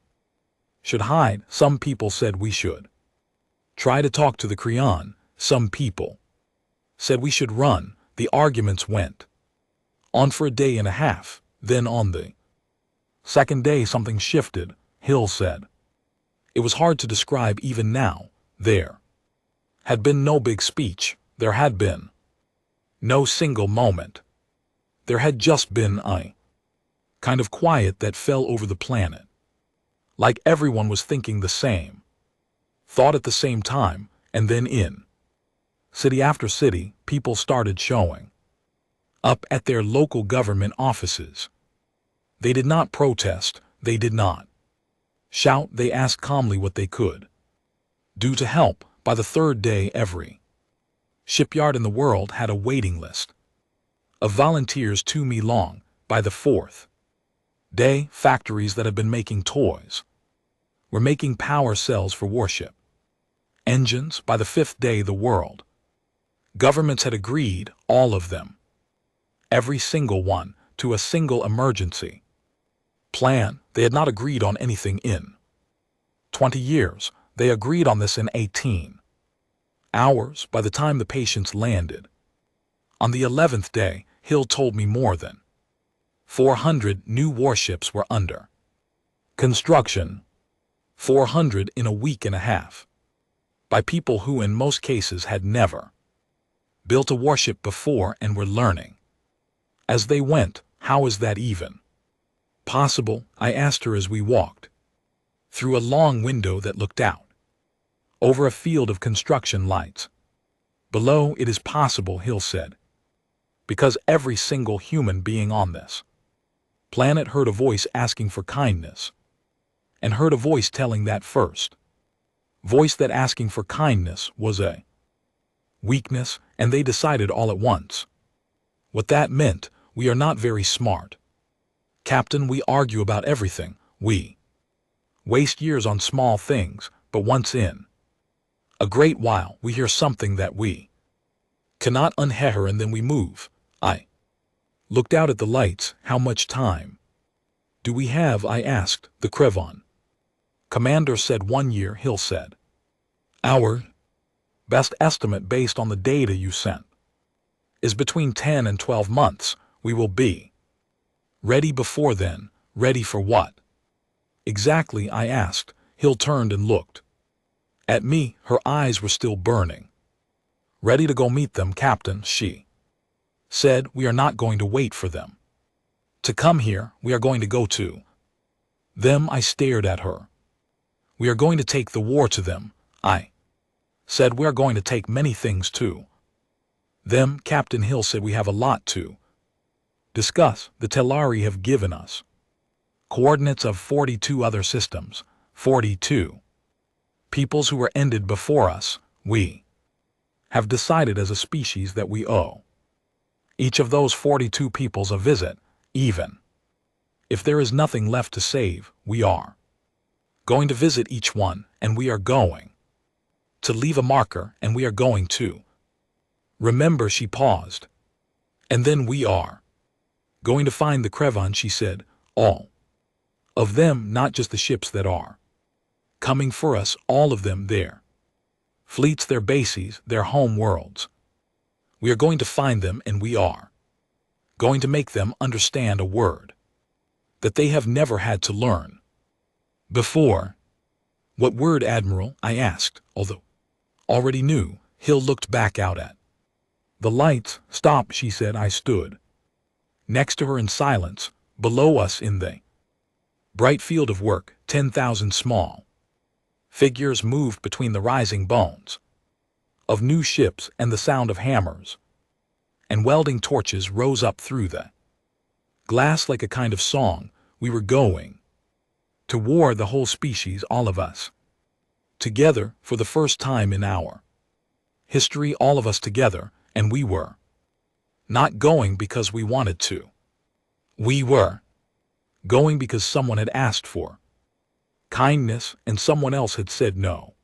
should hide. Some people said we should try to talk to the Creon. Some people said we should run. The arguments went on for a day and a half. Then on the second day something shifted, Hill said. It was hard to describe even now. There had been no big speech. There had been no single moment. There had just been a kind of quiet that fell over the planet. Like everyone was thinking the same thought at the same time, and then in city after city, people started showing up at their local government offices. They did not protest. They did not shout. They asked calmly what they could do to help. By the third day, every shipyard in the world had a waiting list of volunteers 2 mi long. By the fourth day, factories that had been making toys were making power cells for warship engines. By the 5th day, the world governments had agreed, all of them, every single one, to a single emergency plan. They had not agreed on anything in 20 years. They agreed on this in 18 hours. By the time the patients landed on the 11th day, Hill told me more than 400 new warships were under construction. 400 in a week and a half. By people who in most cases had never built a warship before and were learning as they went. How is that even possible? I asked her as we walked through a long window that looked out over a field of construction lights. Below, it is possible, Hill said, because every single human being on this planet heard a voice asking for kindness, and heard a voice telling that first voice that asking for kindness was a weakness, and they decided all at once what that meant. We are not very smart, Captain. We argue about everything. We waste years on small things, but once in a great while we hear something that we cannot unhear, and then we move. I looked out at the lights. How much time do we have? I asked. The Crevon commander said 1 year, Hill said. Our best estimate based on the data you sent is between 10 and 12 months. We will be ready before then. Ready for what exactly? I asked. Hill turned and looked at me. Her eyes were still burning. Ready to go meet them, Captain, she said. We are not going to wait for them to come here. We are going to go to them. I stared at her. We are going to take the war to them, I said. We are going to take many things to them, Captain. Hill said. We have a lot to discuss. The Telari have given us coordinates of 42 other systems, 42 peoples who were ended before us. We have decided as a species that we owe each of those 42 peoples a visit. Even if there is nothing left to save, we are going to visit each one, and we are going to leave a marker, and we are going to remember. She paused. And then we are going to find the Crevon, she said. All of them, not just the ships that are coming for us, all of them, their fleets, their bases, their home worlds. We are going to find them, and we are going to make them understand a word that they have never had to learn before. What word, Admiral? I asked, although already knew. Hill looked back out at the lights. Stop, she said. I stood next to her in silence. Below us in the bright field of work, 10,000 small figures moved between the rising bones of new ships, and the sound of hammers and welding torches rose up through the glass like a kind of song. We were going to war, the whole species, all of us, together for the first time in our history, all of us together, and we were not going because we wanted to. We were going because someone had asked for kindness and someone else had said no.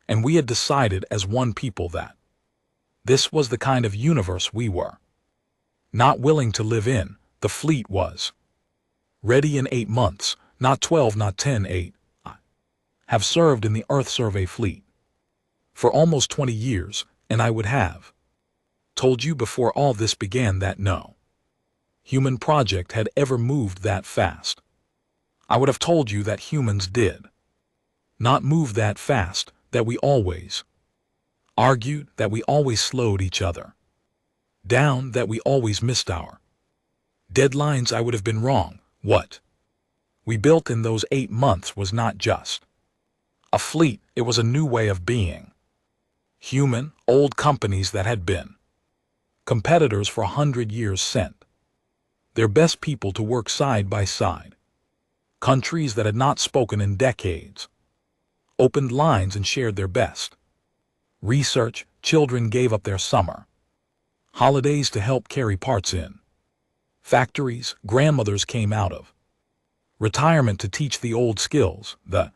And we had decided as one people that this was the kind of universe we were not willing to live in. The fleet was ready in 8 months, not 12, not 10, 8. I have served in the Earth Survey Fleet for almost 20 years, and I would have told you before all this began that no human project had ever moved that fast. I would have told you that humans did not move that fast, that we always argued, that we always slowed each other down, that we always missed our deadlines. I would have been wrong. What we built in those 8 months was not just a fleet, it was a new way of being human. Old companies that had been competitors for 100 years sent their best people to work side by side. Countries that had not spoken in decades opened lines and shared their best research. Children gave up their summer holidays to help carry parts in factories. Grandmothers came out of retirement to teach the old skills, the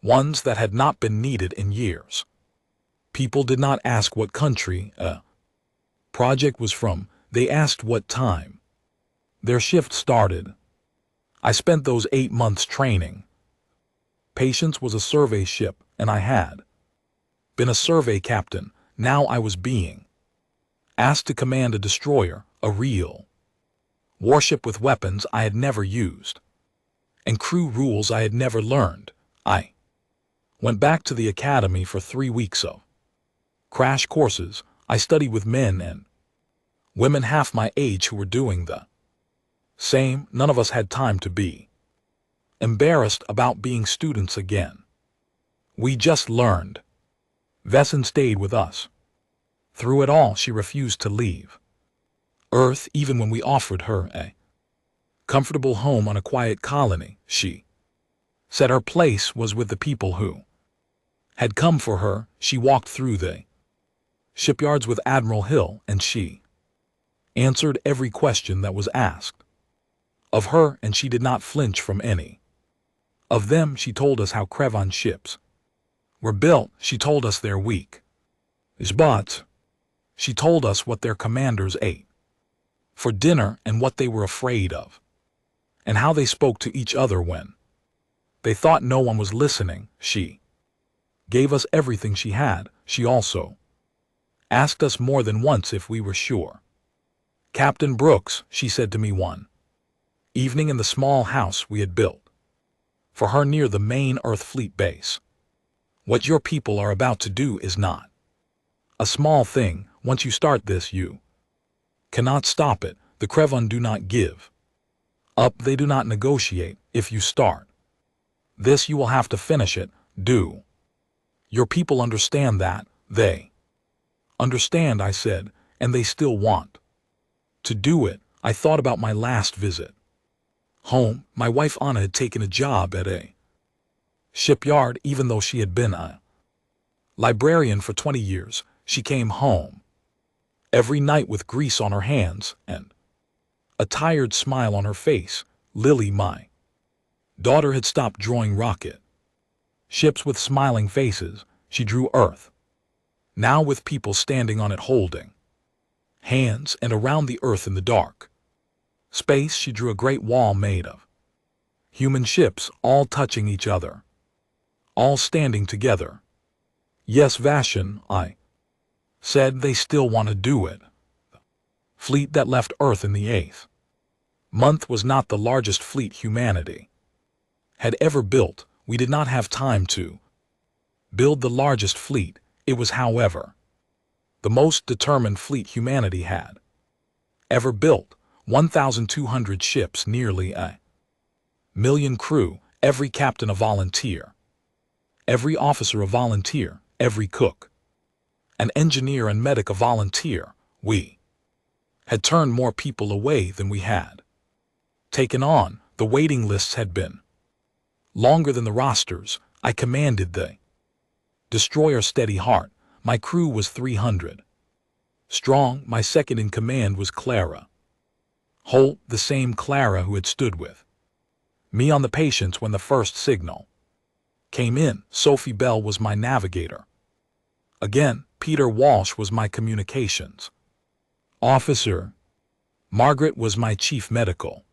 ones that had not been needed in years. People did not ask what country a project was from, they asked what time their shift started. I spent those 8 months training. Patience was a survey ship, and I had been a survey captain. Now I was being asked to command a destroyer, a real warship with weapons I had never used, and crew rules I had never learned. I went back to the academy for 3 weeks of crash courses. I studied with men and women half my age who were doing the same. None of us had time to be embarrassed about being students again. We just learned. Vesson stayed with us through it all. She refused to leave Earth even when we offered her a comfortable home on a quiet colony. She said her place was with the people who had come for her. She walked through the shipyards with Admiral Hill, and she answered every question that was asked of her, and she did not flinch from any of them. She told us how Crevan ships were built. She told us their weak spots. She told us what their commanders ate for dinner and what they were afraid of, and how they spoke to each other when they thought no one was listening. She gave us everything she had. She also asked us more than once if we were sure. Captain Brooks, she said to me one evening in the small house we had built for her near the main Earth Fleet base, what your people are about to do is not a small thing. Once you start this, you cannot stop it. The Crevan do not give up. They do not negotiate. If you start this, you will have to finish it. Do your people understand that? They understand, I said, and they still want to do it. I thought about my last visit home. My wife Anna had taken a job at a shipyard. Even though she had been a librarian for 20 years, she came home every night with grease on her hands and a tired smile on her face. Lily, my daughter, had stopped drawing rocket ships with smiling faces. She drew Earth, now with people standing on it holding hands, and around the Earth in the dark space she drew a great wall made of human ships, all touching each other, all standing together. Yes, Vashon, I said, they still want to do it. The fleet that left Earth in the 8th month was not the largest fleet humanity had ever built. We did not have time to build the largest fleet. It was, however, the most determined fleet humanity had ever built. 1,200 ships, nearly a million crew, every captain a volunteer, every officer a volunteer, every cook, an engineer and medic a volunteer. We had turned more people away than we had taken on. The waiting lists had been longer than the rosters. I commanded the destroyer Steady Heart. My crew was 300 strong. My second in command was Clara Holt, the same Clara who had stood with me on the Patience when the first signal came in. Sophie Bell was my navigator. Again, Peter Walsh was my communications officer. Margaret was my chief medical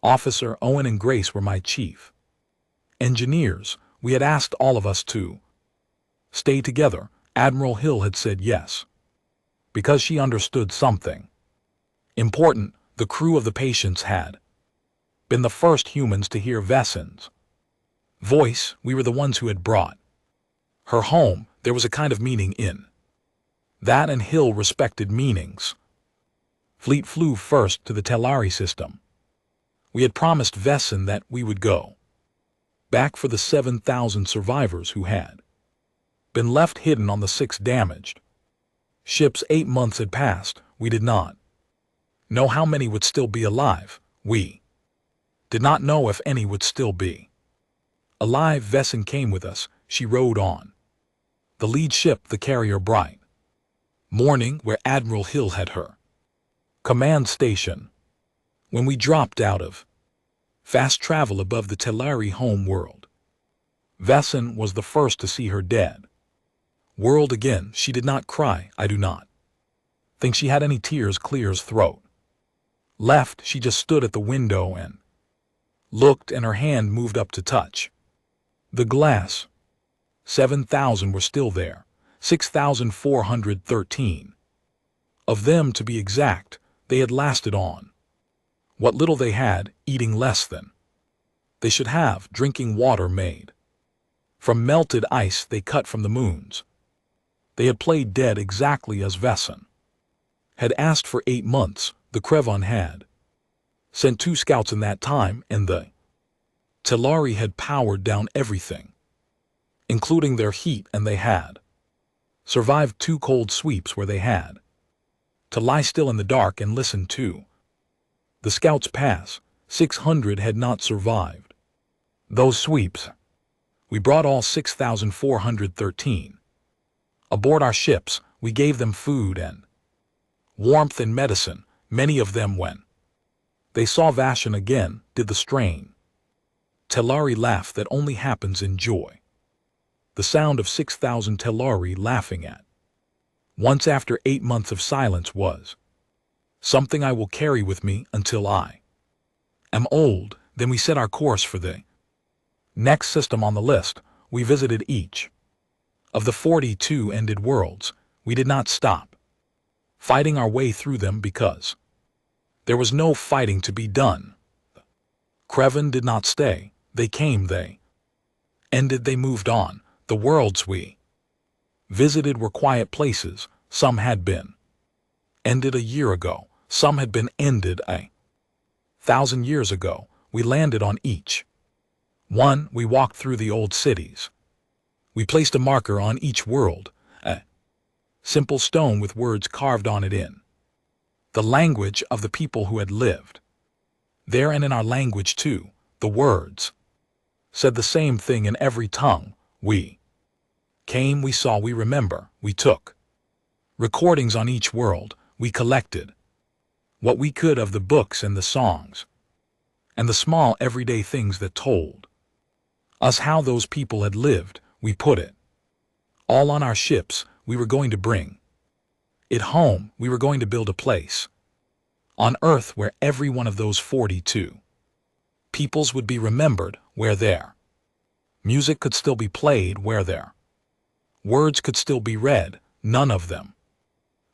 officer. Owen and Grace were my chief engineers. We had asked all of us to stay together. Admiral Hill had said yes, because she understood something important. The crew of the Patience had been the first humans to hear Vessen's voice. We were the ones who had brought her home. There was a kind of meaning in that, and Hill respected meanings. Fleet flew first to the Telari system. We had promised Vessen that we would go back for the 7,000 survivors who had been left hidden on the 6 damaged ships. 8 months had passed. We did not know how many would still be alive. We did not know if any would still be alive. Vessen came with us. She rode on the lead ship, the carrier Bright Morning, where Admiral Hill had her command station. When we dropped out of fast travel above the Telari home world, Vessen was the first to see her dead world again. She did not cry. I do not think she had any tears. Clear's throat left. She just stood at the window and looked, and her hand moved up to touch the glass. 7,000 were still there. 6,413 of them, to be exact. They had lasted on what little they had, eating less than they should have, drinking water made from melted ice they cut from the moons. They had played dead exactly as Vessen had asked for 8 months. The Krevon had sent 2 scouts in that time, and the Telari had powered down everything, including their heat, and they had survived 2 cold sweeps where they had to lie still in the dark and listen to the scouts pass. 600 had not survived those sweeps. We brought all 6,413 aboard our ships. We gave them food and warmth and medicine. Many of them, when they saw Vashan again, did the strain Telari laugh that only happens in joy. The sound of 6,000 Telari laughing at once after 8 months of silence was something I will carry with me until I am old. Then we set our course for the next system on the list. We visited each of the 42 ended worlds. We did not stop fighting our way through them because there was no fighting to be done. Krevon did not stay. They came, they ended, they moved on. The worlds we visited were quiet places. Some had been ended a year ago. Some had been ended 1,000 years ago. We landed on each one. We walked through the old cities. We placed a marker on each world, a simple stone with words carved on it in the language of the people who had lived there, and in our language too. The words said the same thing in every tongue. We came, we saw, we remember. We took recordings on each world. We collected what we could of the books and the songs and the small everyday things that told us how those people had lived. We put it all on our ships. We were going to bring it home. We were going to build a place on Earth where every one of those 42 peoples would be remembered, where their music could still be played, where their words could still be read. None of them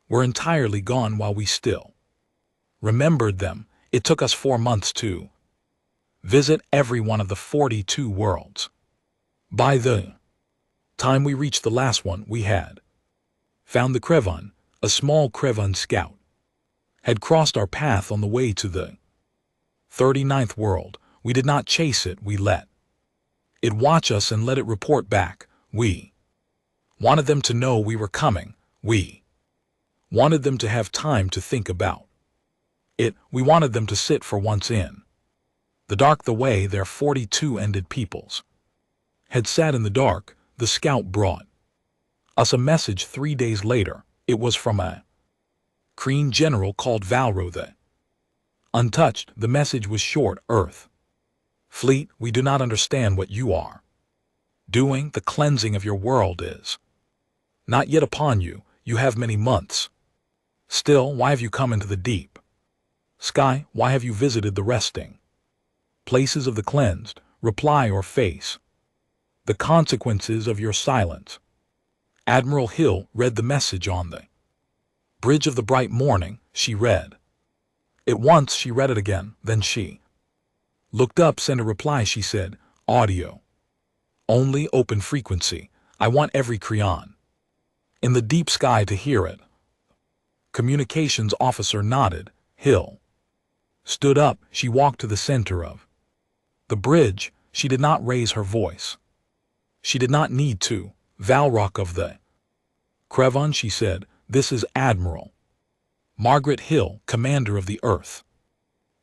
were entirely gone while we still remembered them. It took us 4 months to visit every one of the 42 worlds. By the time we reached the last one, we had found the Krevon, a small Krevon scout, had crossed our path on the way to the 39th world. We did not chase it, we let it watch us and let it report back. We wanted them to know we were coming. We wanted them to have time to think about it. We wanted them to sit for once in the dark the way their 42 ended peoples had sat in the dark. The scout brought us a message 3 days later. It was from a Kreen general called Valro the Untouched. The message was short. Earth Fleet, we do not understand what you are doing. The cleansing of your world is not yet upon you. You have many months. Still, why have you come into the deep sky? Why have you visited the resting places of the cleansed? Reply or face the consequences of your silence. Admiral Hill read the message on the bridge of the bright morning. She read it once, she read it again, then she looked up, sent a reply. She said, audio only, open frequency. I want every Kreon in the deep sky to hear it. Communications officer nodded. Hill stood up. She walked to the center of the bridge. She did not raise her voice. She did not need to. Valrock of the Krevon, she said, this is Admiral Margaret Hill, commander of the Earth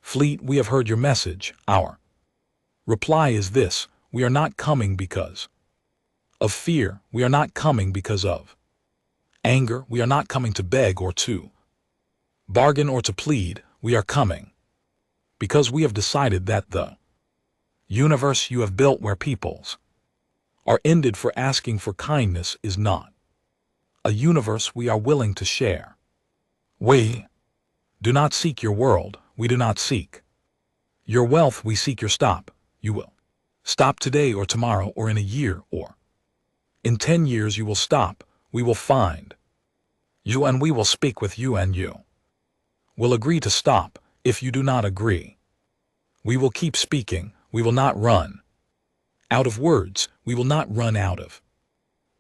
Fleet. We have heard your message. Our reply is this: we are not coming because of fear. We are not coming because of anger. We are not coming to beg or to bargain or to plead. We are coming because we have decided that the universe you have built, where peoples are ended for asking for kindness, is not a universe we are willing to share. We do not seek your world. We do not seek your wealth. We seek your stop. You will stop today or tomorrow or in a year or in 10 years. You will stop. We will find you and we will speak with you, and you will agree to stop. If you do not agree, we will keep speaking. We will not run out of words. We will not run out of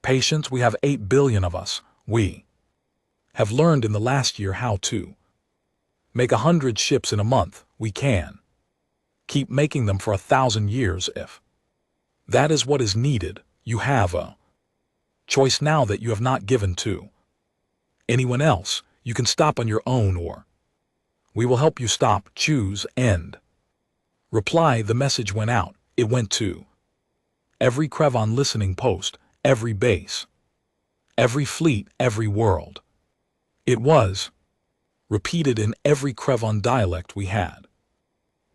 patience. We have 8 billion of us. We have learned in the last year how to make 100 ships in a month. We can keep making them for 1,000 years if that is what is needed. You have a choice now that you have not given to anyone else. You can stop on your own, or we will help you stop. Choose. End. Reply. The message went out. It went to every Krevon listening post, every base, every fleet, every world. It was repeated in every Krevon dialect we had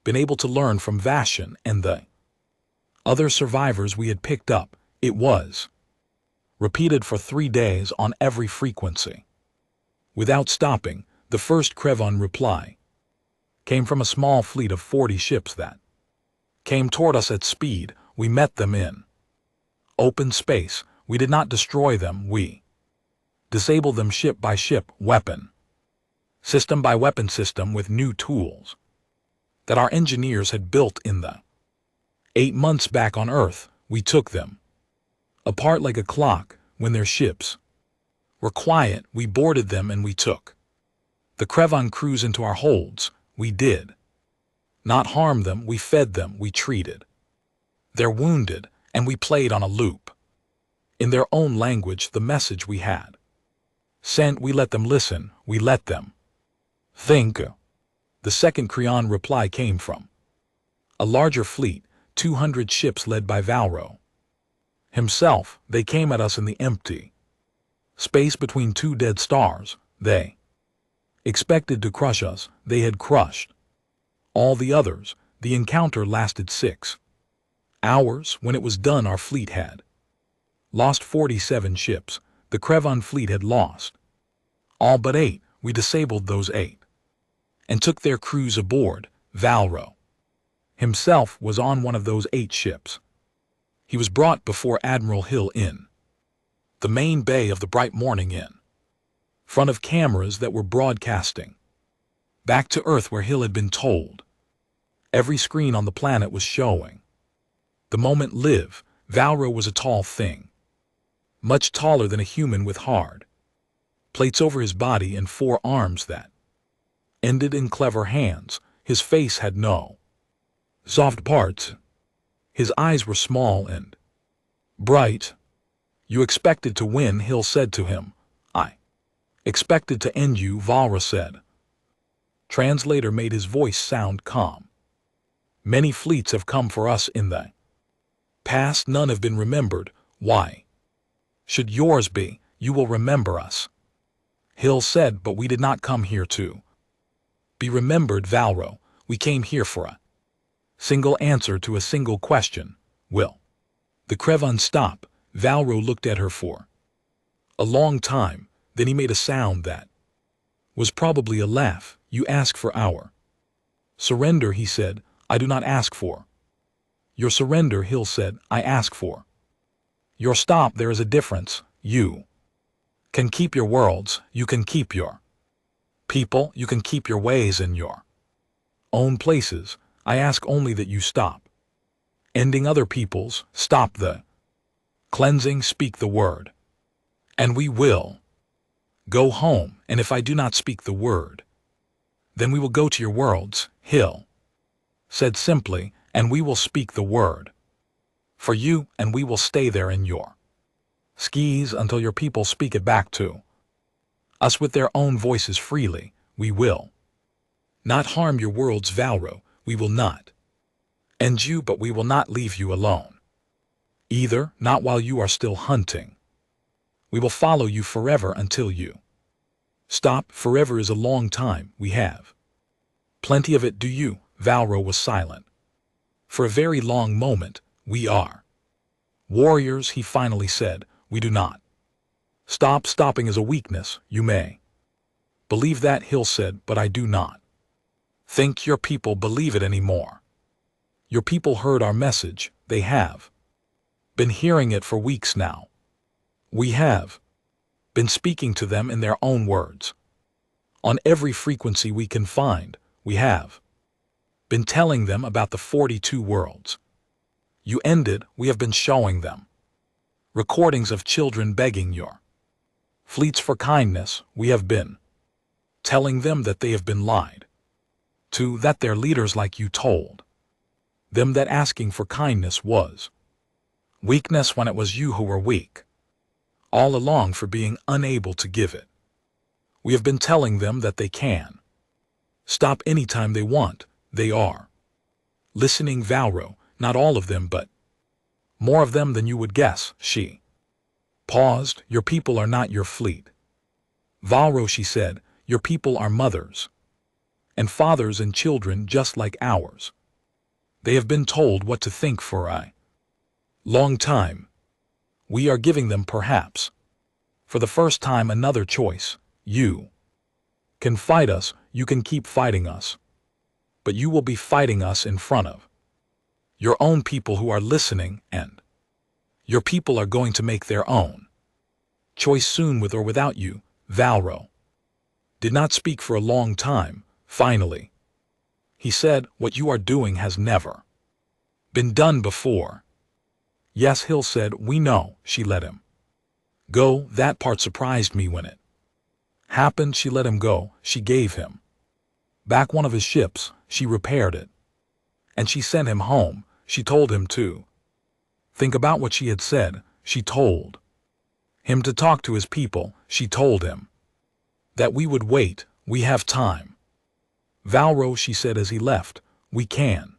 been able to learn from Vashan and the other survivors we had picked up. It was repeated for 3 days on every frequency without stopping. The first Krevon reply came from a small fleet of 40 ships that came toward us at speed. We met them in open space. We did not destroy them. We disabled them ship by ship, weapon system by weapon system, with new tools that our engineers had built in the 8 months back on Earth. We took them apart like a clock. When their ships were quiet, we boarded them and we took the Krevon crews into our holds. We did not harm them. We fed them. We treated their wounded, and we played on a loop in their own language the message we had sent. We let them listen. We let them think. The second Kreon reply came from a larger fleet, 200 ships led by Valro himself. They came at us in the empty space between 2 dead stars. They expected to crush us. They had crushed all the others. The encounter lasted 6 hours. When it was done, our fleet had lost 47 ships. The Krevon fleet had lost all but 8. We disabled those 8 and took their crews aboard. Valro himself was on one of those 8 ships. He was brought before Admiral Hill in the main bay of the bright morning, in front of cameras that were broadcasting back to Earth, where Hill had been told every screen on the planet was showing the moment live. Valro was a tall thing, much taller than a human, with hard plates over his body and 4 arms that ended in clever hands. His face had no soft parts. His eyes were small and bright. You expected to win, Hill said to him. I expected to end you, Valra said. Translator made his voice sound calm. Many fleets have come for us in the past. None have been remembered. Why should yours be? You will remember us, Hill said, but we did not come here to be remembered, Valro. We came here for a single answer to a single question. Will the Krevan stop? Valro looked at her for a long time. Then he made a sound that was probably a laugh. You ask for our surrender, he said. I do not ask for your surrender, Hill said. I ask for your stop. There is a difference. You can keep your worlds. You can keep your people. You can keep your ways in your own places. I ask only that you stop ending other people's. Stop the cleansing. Speak the word, and we will go home. And if I do not speak the word, then we will go to your worlds, Hill said simply, and we will speak the word for you, and we will stay there in your skis until your people speak it back to us with their own voices freely. We will not harm your worlds, Valro. We will not end you, but we will not leave you alone either, not while you are still hunting. We will follow you forever until you stop. Forever is a long time. We have plenty of it. Do you? Valro was silent for a very long moment. We are warriors, he finally said. We do not stop. Stopping is a weakness. You may believe that, Hill said, but I do not think your people believe it anymore. Your people heard our message. They have been hearing it for weeks now. We have been speaking to them in their own words. On every frequency we can find, we have been telling them about the 42 worlds you ended. We have been showing them recordings of children begging your fleets for kindness. We have been telling them that they have been lied to, that their leaders like you told them that asking for kindness was weakness, when it was you who were weak all along for being unable to give it. We have been telling them that they can stop anytime they want. They are listening, Valro. Not all of them, but more of them than you would guess. She paused. Your people are not your fleet, Valro, she said. Your people are mothers and fathers and children just like ours. They have been told what to think for a long time. We are giving them, perhaps for the first time, another choice. You can fight us. You can keep fighting us, but you will be fighting us in front of your own people who are listening, and your people are going to make their own choice soon, with or without you. Valro did not speak for a long time. Finally, he said, what you are doing has never been done before. Yes, Hill said, we know. She let him go. That part surprised me when it happened. She let him go. She gave him back one of his ships. She repaired it, and she sent him home. She told him to think about what she had said. She told him to talk to his people. She told him that we would wait. We have time, Valro, she said as he left. We can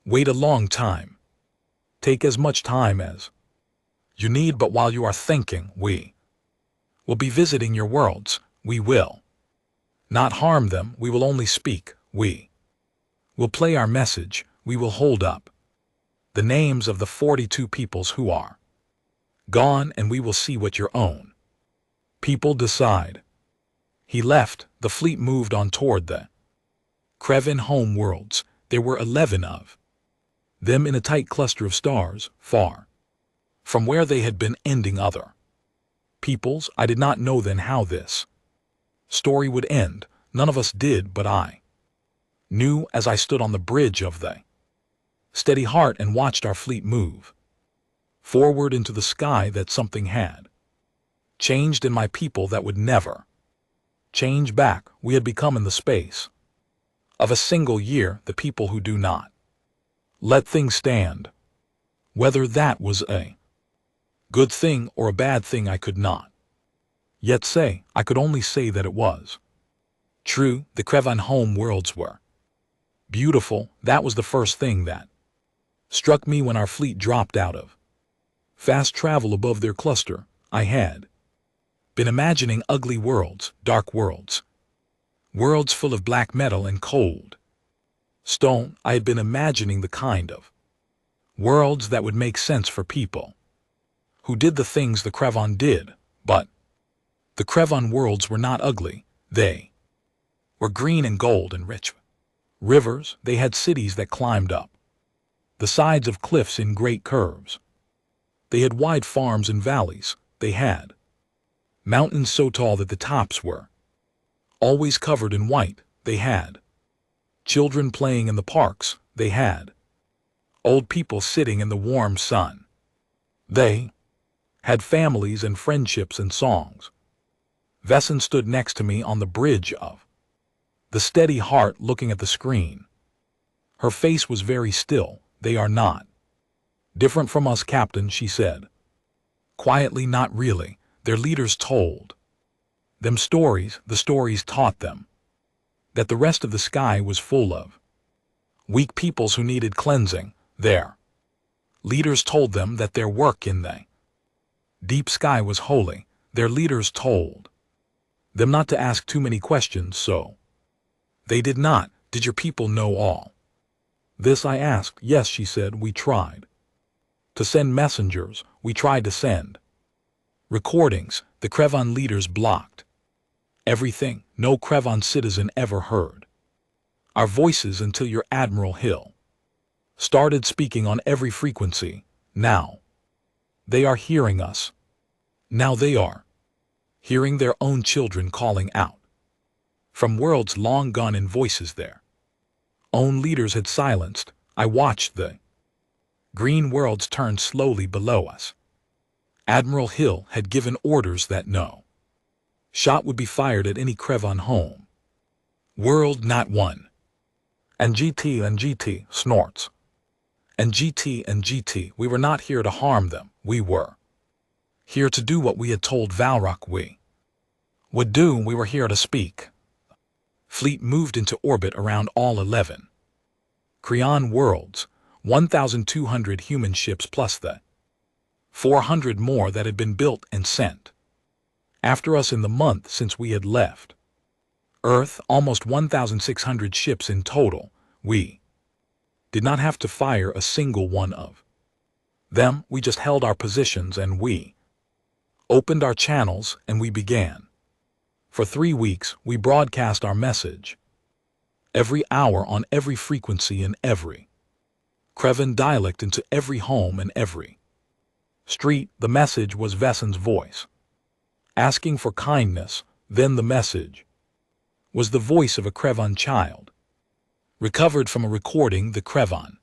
wait a long time. Take as much time as you need, but while you are thinking, we will be visiting your worlds. We will not harm them. We will only speak. We will play our message. We will hold up the names of the 42 peoples who are gone, and we will see what your own people decide. He left. The fleet moved on toward the Krevan home worlds. There were 11 of them in a tight cluster of stars, far from where they had been ending other peoples. I did not know then how this story would end. None of us did, but I knew as I stood on the bridge of the Steady Heart and watched our fleet move forward into the sky that something had changed in my people that would never change back. We had become in the space of a single year the people who do not let things stand. Whether that was a good thing or a bad thing I could not yet say. I could only say that it was true. The Krevan home worlds were beautiful. That was the first thing that struck me when our fleet dropped out of fast travel above their cluster. I had been imagining ugly worlds, dark worlds, worlds full of black metal and cold stone. I had been imagining the kind of worlds that would make sense for people who did the things the Krevan did, but the Krevan worlds were not ugly. They were green and gold and rich rivers. They had cities that climbed up the sides of cliffs in great curves. They had wide farms and valleys. They had mountains so tall that the tops were always covered in white. They had children playing in the parks. They had old people sitting in the warm sun. They had families and friendships and songs. Vesson stood next to me on the bridge of the steady heart looking at the screen. Her face was very still. They are not different from us, Captain, she said. Quietly, not really. Their leaders told them stories. The stories taught them that the rest of the sky was full of weak peoples who needed cleansing. Their leaders told them that their work in the deep sky was holy. Their leaders told them not to ask too many questions, so they did not. Did your people know all this? I asked. Yes, she said. We tried to send messengers. We tried to send recordings. The Krevan leaders blocked everything. No Krevan citizen ever heard our voices until your Admiral Hill started speaking on every frequency. Now they are hearing us. Now they are hearing their own children calling out from worlds long gone in voices their own leaders had silenced. I watched the green worlds turn slowly below us. Admiral Hill had given orders that no shot would be fired at any Krevan home world, not one. And GT snorts. And GT, we were not here to harm them. We were here to do what we had told Valrock we would do. We were here to speak. Fleet moved into orbit around all 11 Kreon worlds, 1,200 human ships plus the 400 more that had been built and sent after us in the month since we had left Earth, almost 1,600 ships in total. We did not have to fire a single one of them. We just held our positions and we opened our channels and we began. For 3 weeks, we broadcast our message every hour on every frequency in every Krevan dialect into every home and every street. The message was Vesson's voice asking for kindness. Then the message was the voice of a Krevan child recovered from a recording the Krevan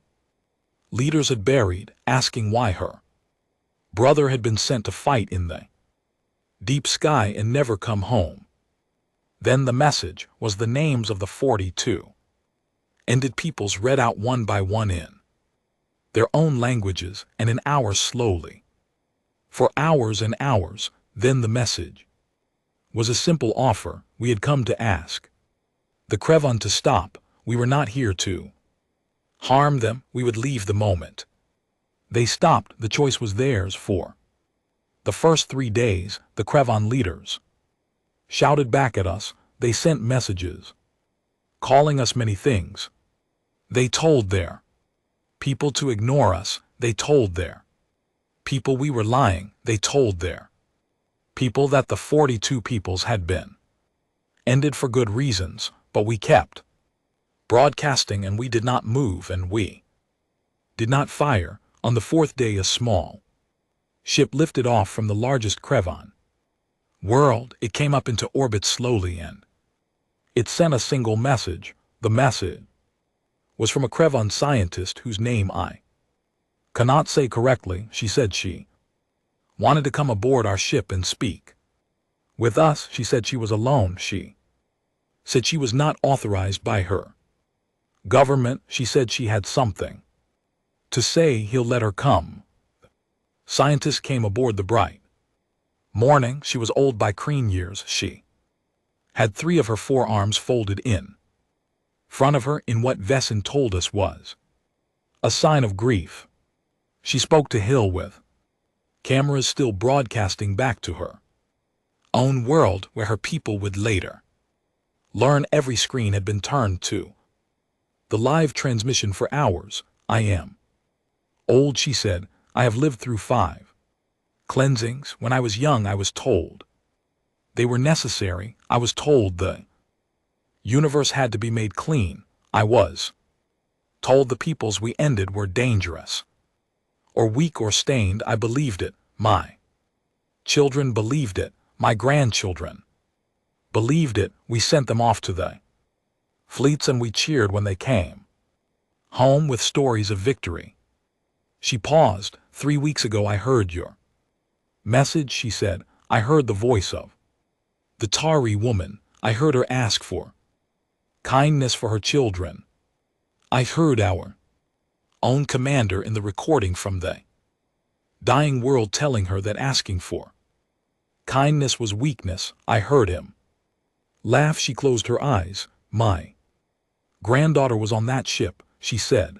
leaders had buried, asking why her brother had been sent to fight in the deep sky and never come home. Then the message was the names of the 42 ended peoples read out one by one in their own languages and in hours slowly. For hours and hours. Then the message was a simple offer. We had come to ask the Krevan to stop. We were not here to harm them. We would leave the moment they stopped. The choice was theirs. For the first 3 days, the Krevan leaders shouted back at us. They sent messages calling us many things. They told their people to ignore us. They told their people we were lying. They told their people that the 42 peoples had been ended for good reasons, but we kept broadcasting and we did not move and we did not fire. On the 4th day, a small ship lifted off from the largest Krevan world. It came up into orbit slowly and it sent a single message. The message was from a Krevan scientist whose name I Cannot say correctly, she said she wanted to come aboard our ship and speak with us. She said she was alone. She said she was not authorized by her government. She said she had something to say. He'll let her come. Scientist came aboard the bright morning. She was old by crane years. She had 3 of her forearms folded in front of her in what Vesson told us was a sign of grief. She spoke to Hill with cameras still broadcasting back to her own world, where her people would later learn every screen had been turned to the live transmission for hours. I am old, she said. I have lived through 5 cleansings. When I was young, I was told they were necessary. I was told the universe had to be made clean. I was told the peoples we ended were dangerous or weak or stained. I believed it. My children believed it. My grandchildren believed it. We sent them off to the fleets and we cheered when they came home with stories of victory. She paused. 3 weeks ago I heard your message, she said. I heard the voice of the Tari woman. I heard her ask for kindness for her children. I heard our own commander in the recording from the dying world telling her that asking for kindness was weakness. I heard him laugh. She closed her eyes. My granddaughter was on that ship, she said.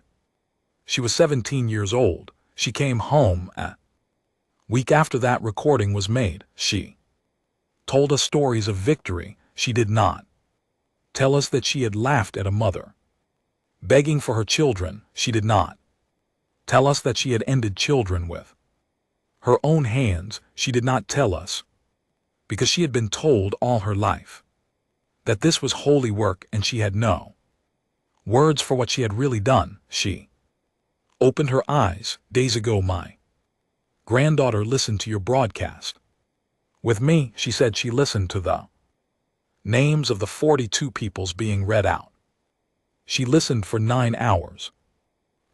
She was 17 years old. She came home a week after that recording was made. She told us stories of victory. She did not tell us that she had laughed at a mother begging for her children. She did not tell us that she had ended children with her own hands. She did not tell us, because she had been told all her life that this was holy work and she had no words for what she had really done. She opened her eyes. Days ago my granddaughter listened to your broadcast with me. She said she listened to the names of the 42 peoples being read out. She listened for 9 hours.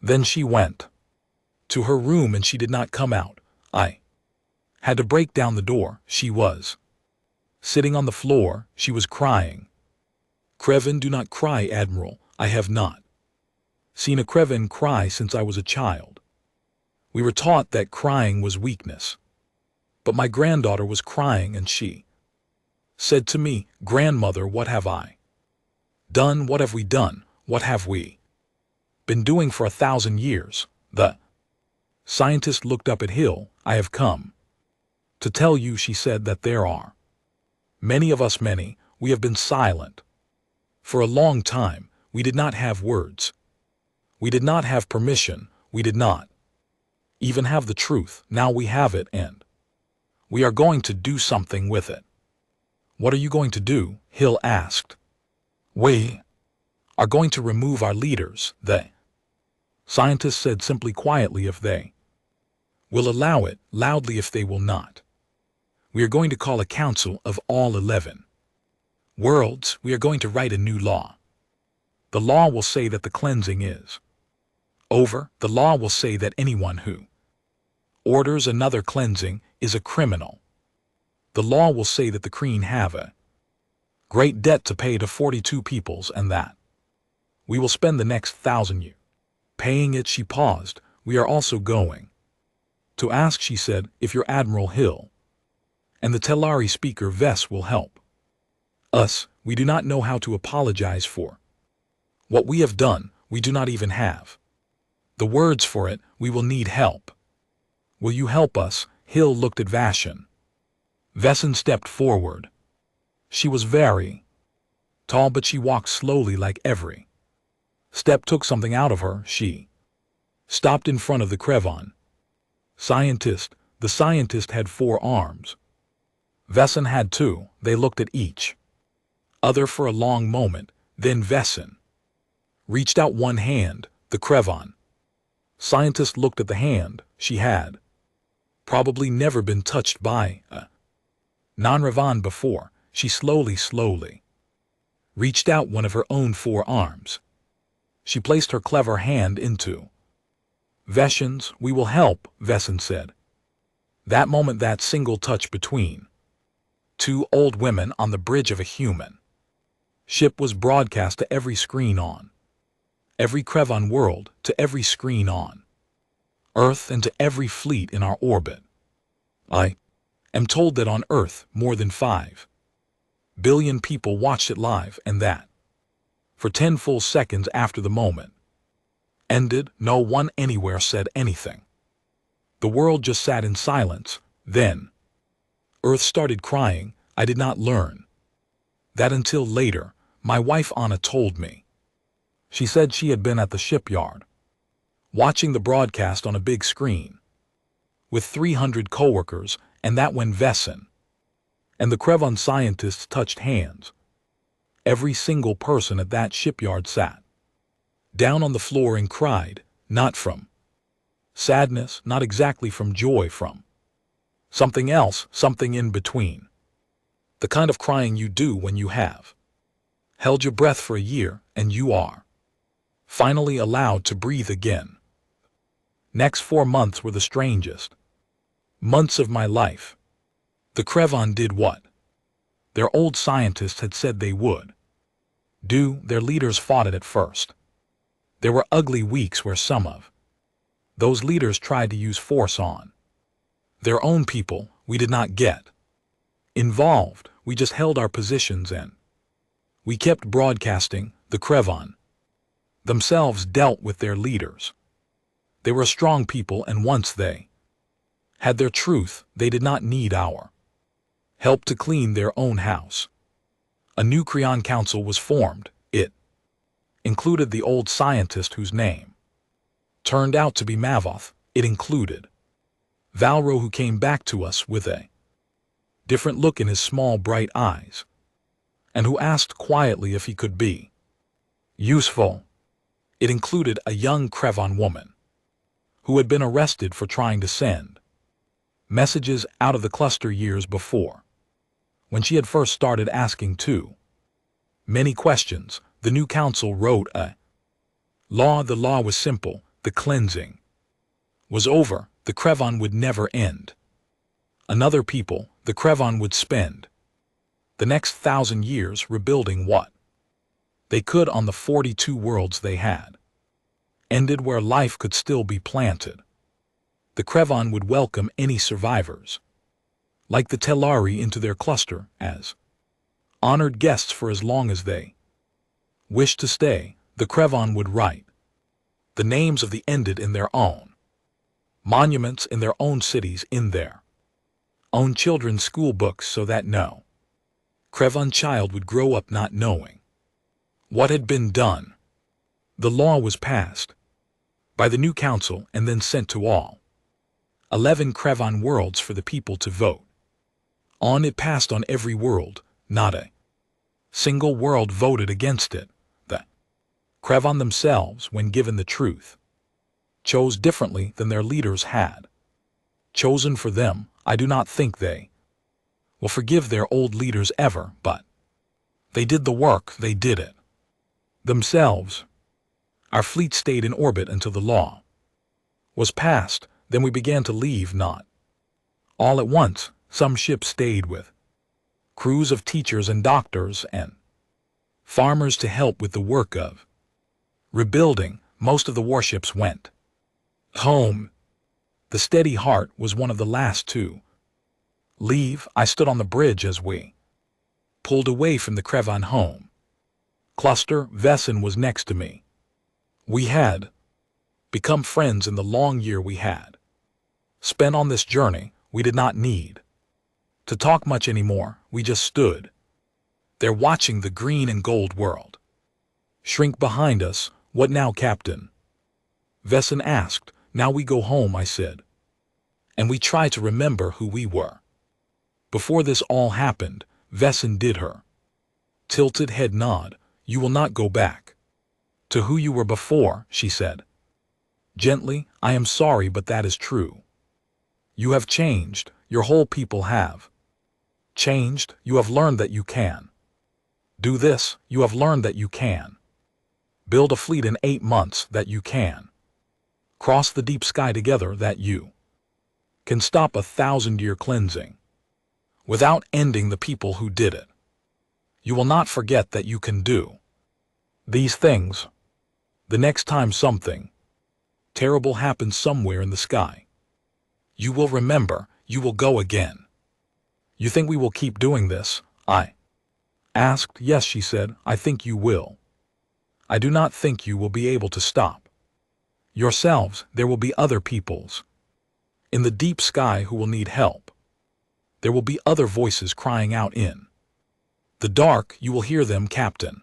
Then she went to her room and she did not come out. I had to break down the door. She was sitting on the floor. She was crying. Kreven, do not cry, Admiral. I have not seen a Kreven cry since I was a child. We were taught that crying was weakness. But my granddaughter was crying and she said to me, Grandmother, what have I done? What have we done? What have we been doing for 1,000 years? The scientist looked up at Hill. I have come to tell you, she said, that there are many of us, many. We have been silent for a long time. We did not have words. We did not have permission. We did not even have the truth. Now we have it and we are going to do something with it. What are you going to do? Hill asked. We are going to remove our leaders. They scientists said simply, quietly, if they will allow it, loudly if they will not. We are going to call a council of all 11 worlds. We are going to write a new law. The law will say that the cleansing is over. The law will say that anyone who orders another cleansing is a criminal. The law will say that the Kreen have a great debt to pay to 42 peoples and that we will spend the next 1,000 years paying it. She paused. We are also going to ask, she said, if your Admiral Hill and the Telari speaker Vess will help us. We do not know how to apologize for what we have done. We do not even have the words for it. We will need help. Will you help us? Hill looked at Vashan. Vesson stepped forward. She was very tall, but she walked slowly, like every step took something out of her. She stopped in front of the Krevon scientist. The scientist had 4 arms. Vesson had 2. They looked at each other for a long moment. Then Vesson reached out one hand. The Krevon scientist looked at the hand. She had probably never been touched by a non-Revan before. She slowly reached out one of her own 4 arms. She placed her clever hand into Veshens, we will help, Vessen said. That moment, that single touch between two old women on the bridge of a human ship was broadcast to every screen on every Krevon world, to every screen on Earth, and to every fleet in our orbit. I am told that on Earth more than 5 billion people watched it live, and that for 10 full seconds after the moment ended, no one anywhere said anything. The world just sat in silence. Then Earth started crying. I did not learn that until later. My wife Anna told me. She said she had been at the shipyard watching the broadcast on a big screen with 300 coworkers, and that when Vessen and the Krevon scientists touched hands, every single person at that shipyard sat down on the floor and cried, not from sadness, not exactly from joy, from something else, something in between. The kind of crying you do when you have held your breath for a year and you are finally allowed to breathe again. Next 4 months were the strangest months of my life. The Krevon did what their old scientists had said they would do. Their leaders fought it at first. There were ugly weeks where some of those leaders tried to use force on their own people. We did not get involved. We just held our positions and we kept broadcasting. The Krevon themselves dealt with their leaders. They were strong people, and once they had their truth, they did not need our help to clean their own house. A new Creon Council was formed. It included the old scientist whose name turned out to be Mavoth. It included Valro, who came back to us with a different look in his small bright eyes, and who asked quietly if he could be useful. It included a young Krevon woman who had been arrested for trying to send messages out of the cluster years before, when she had first started asking too many questions. The new council wrote a law. The law was simple. The cleansing was over. The Krevon would never end. Another people, the Krevon would spend the next 1,000 years rebuilding what they could on the 42 worlds they had ended, where life could still be planted. The Krevon would welcome any survivors, like the Telari, into their cluster as honored guests for as long as they wished to stay. The Krevon would write the names of the ended in their own monuments, in their own cities, in their own children's school books, so that no Krevon child would grow up not knowing what had been done. The law was passed by the new council and then sent to all 11 Krevon worlds for the people to vote on. It passed on every world. Not a single world voted against it. The Krevon themselves, when given the truth, chose differently than their leaders had chosen for them. I do not think they will forgive their old leaders ever, but they did the work. They did it themselves. Our fleet stayed in orbit until the law was passed. Then we began to leave, not all at once. Some ships stayed with crews of teachers and doctors and farmers to help with the work of rebuilding. Most of the warships went home. The Steady Heart was one of the last to leave. I stood on the bridge as we pulled away from the Krevon home cluster. Vessen was next to me. We had become friends in the long year we had spent on this journey. We did not need to talk much anymore. We just stood there watching the green and gold world shrink behind us. What now, Captain? Vessen asked. Now we go home, I said, and we try to remember who we were before this all happened. Vessen did her tilted head nod. You will not go back to who you were before, she said gently. I am sorry, but that is true. You have changed. Your whole people have changed. You have learned that you can do this. You have learned that you can build a fleet in 8 months, that you can cross the deep sky together, that you can stop 1,000-year cleansing without ending the people who did it. You will not forget that you can do these things the next time something terrible happens somewhere in the sky. You will remember, you will go again. You think we will keep doing this? I asked. Yes, she said, I think you will. I do not think you will be able to stop yourselves. There will be other peoples in the deep sky who will need help. There will be other voices crying out in the dark. You will hear them, Captain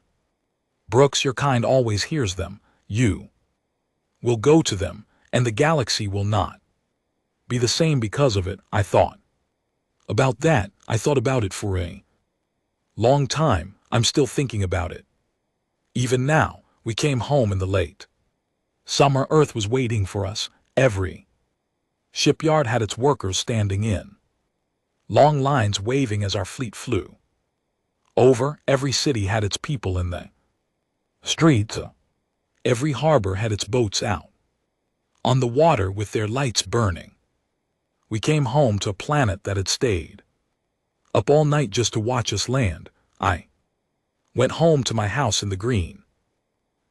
Brooks. Your kind always hears them. You will go to them, and the galaxy will not be the same because of it. I thought about that. I thought about it for a long time. I'm still thinking about it. Even now, we came home in the late summer. Earth was waiting for us. Every shipyard had its workers standing in long lines, waving as our fleet flew over. Every city had its people in the streets. Every harbor had its boats out on the water with their lights burning. We came home to a planet that had stayed up all night just to watch us land. I went home to my house in the green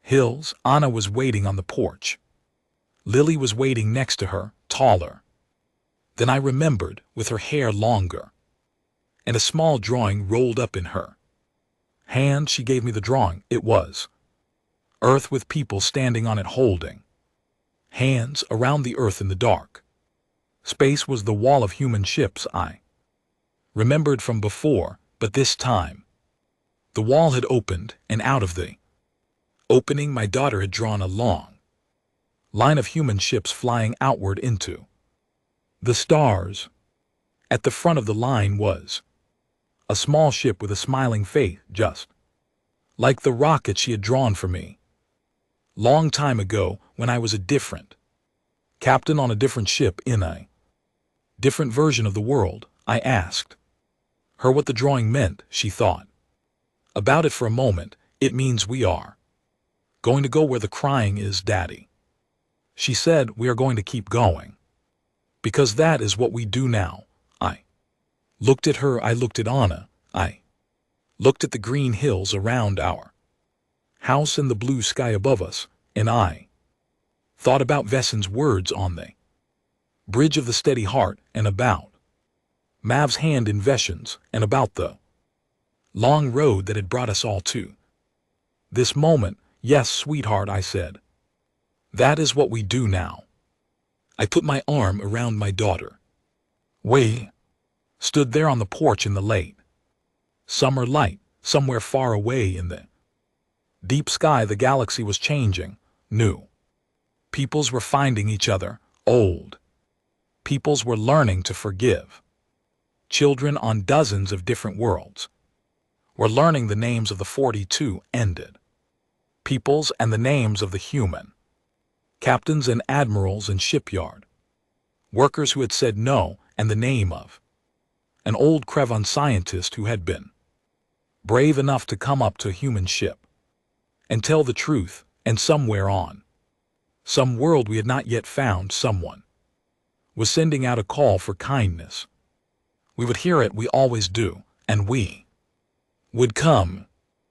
hills. Anna was waiting on the porch. Lily was waiting next to her, taller than I remembered, with her hair longer and a small drawing rolled up in her hand. She gave me the drawing. It was Earth with people standing on it holding hands around the Earth in the dark. Space was the wall of human ships I remembered from before, but this time the wall had opened, and out of the opening my daughter had drawn a long line of human ships flying outward into the stars. At the front of the line was a small ship with a smiling face, just like the rocket she had drawn for me long time ago when I was a different captain on a different ship in a different version of the world. I asked her what the drawing meant. She thought about it for a moment. It means we are going to go where the crying is, Daddy. She said, we are going to keep going because that is what we do now. I looked at her. I looked at Anna. I looked at the green hills around our house and the blue sky above us, and I thought about Vessen's words on the bridge of the steady heart, and about Mav's hand in Vessen's, and about the long road that had brought us all to this moment. Yes, sweetheart, I said. That is what we do now. I put my arm around my daughter. We stood there on the porch in the late summer light. Somewhere far away in the deep sky, the galaxy was changing. New peoples were finding each other. Old peoples were learning to forgive. Children on dozens of different worlds were learning the names of the 42 ended peoples and the names of the human captains and admirals and shipyard workers who had said no, and the name of an old Krevon scientist who had been brave enough to come up to a human ship and tell the truth. And somewhere on some world we had not yet found, someone was sending out a call for kindness. We would hear it, we always do, and we would come.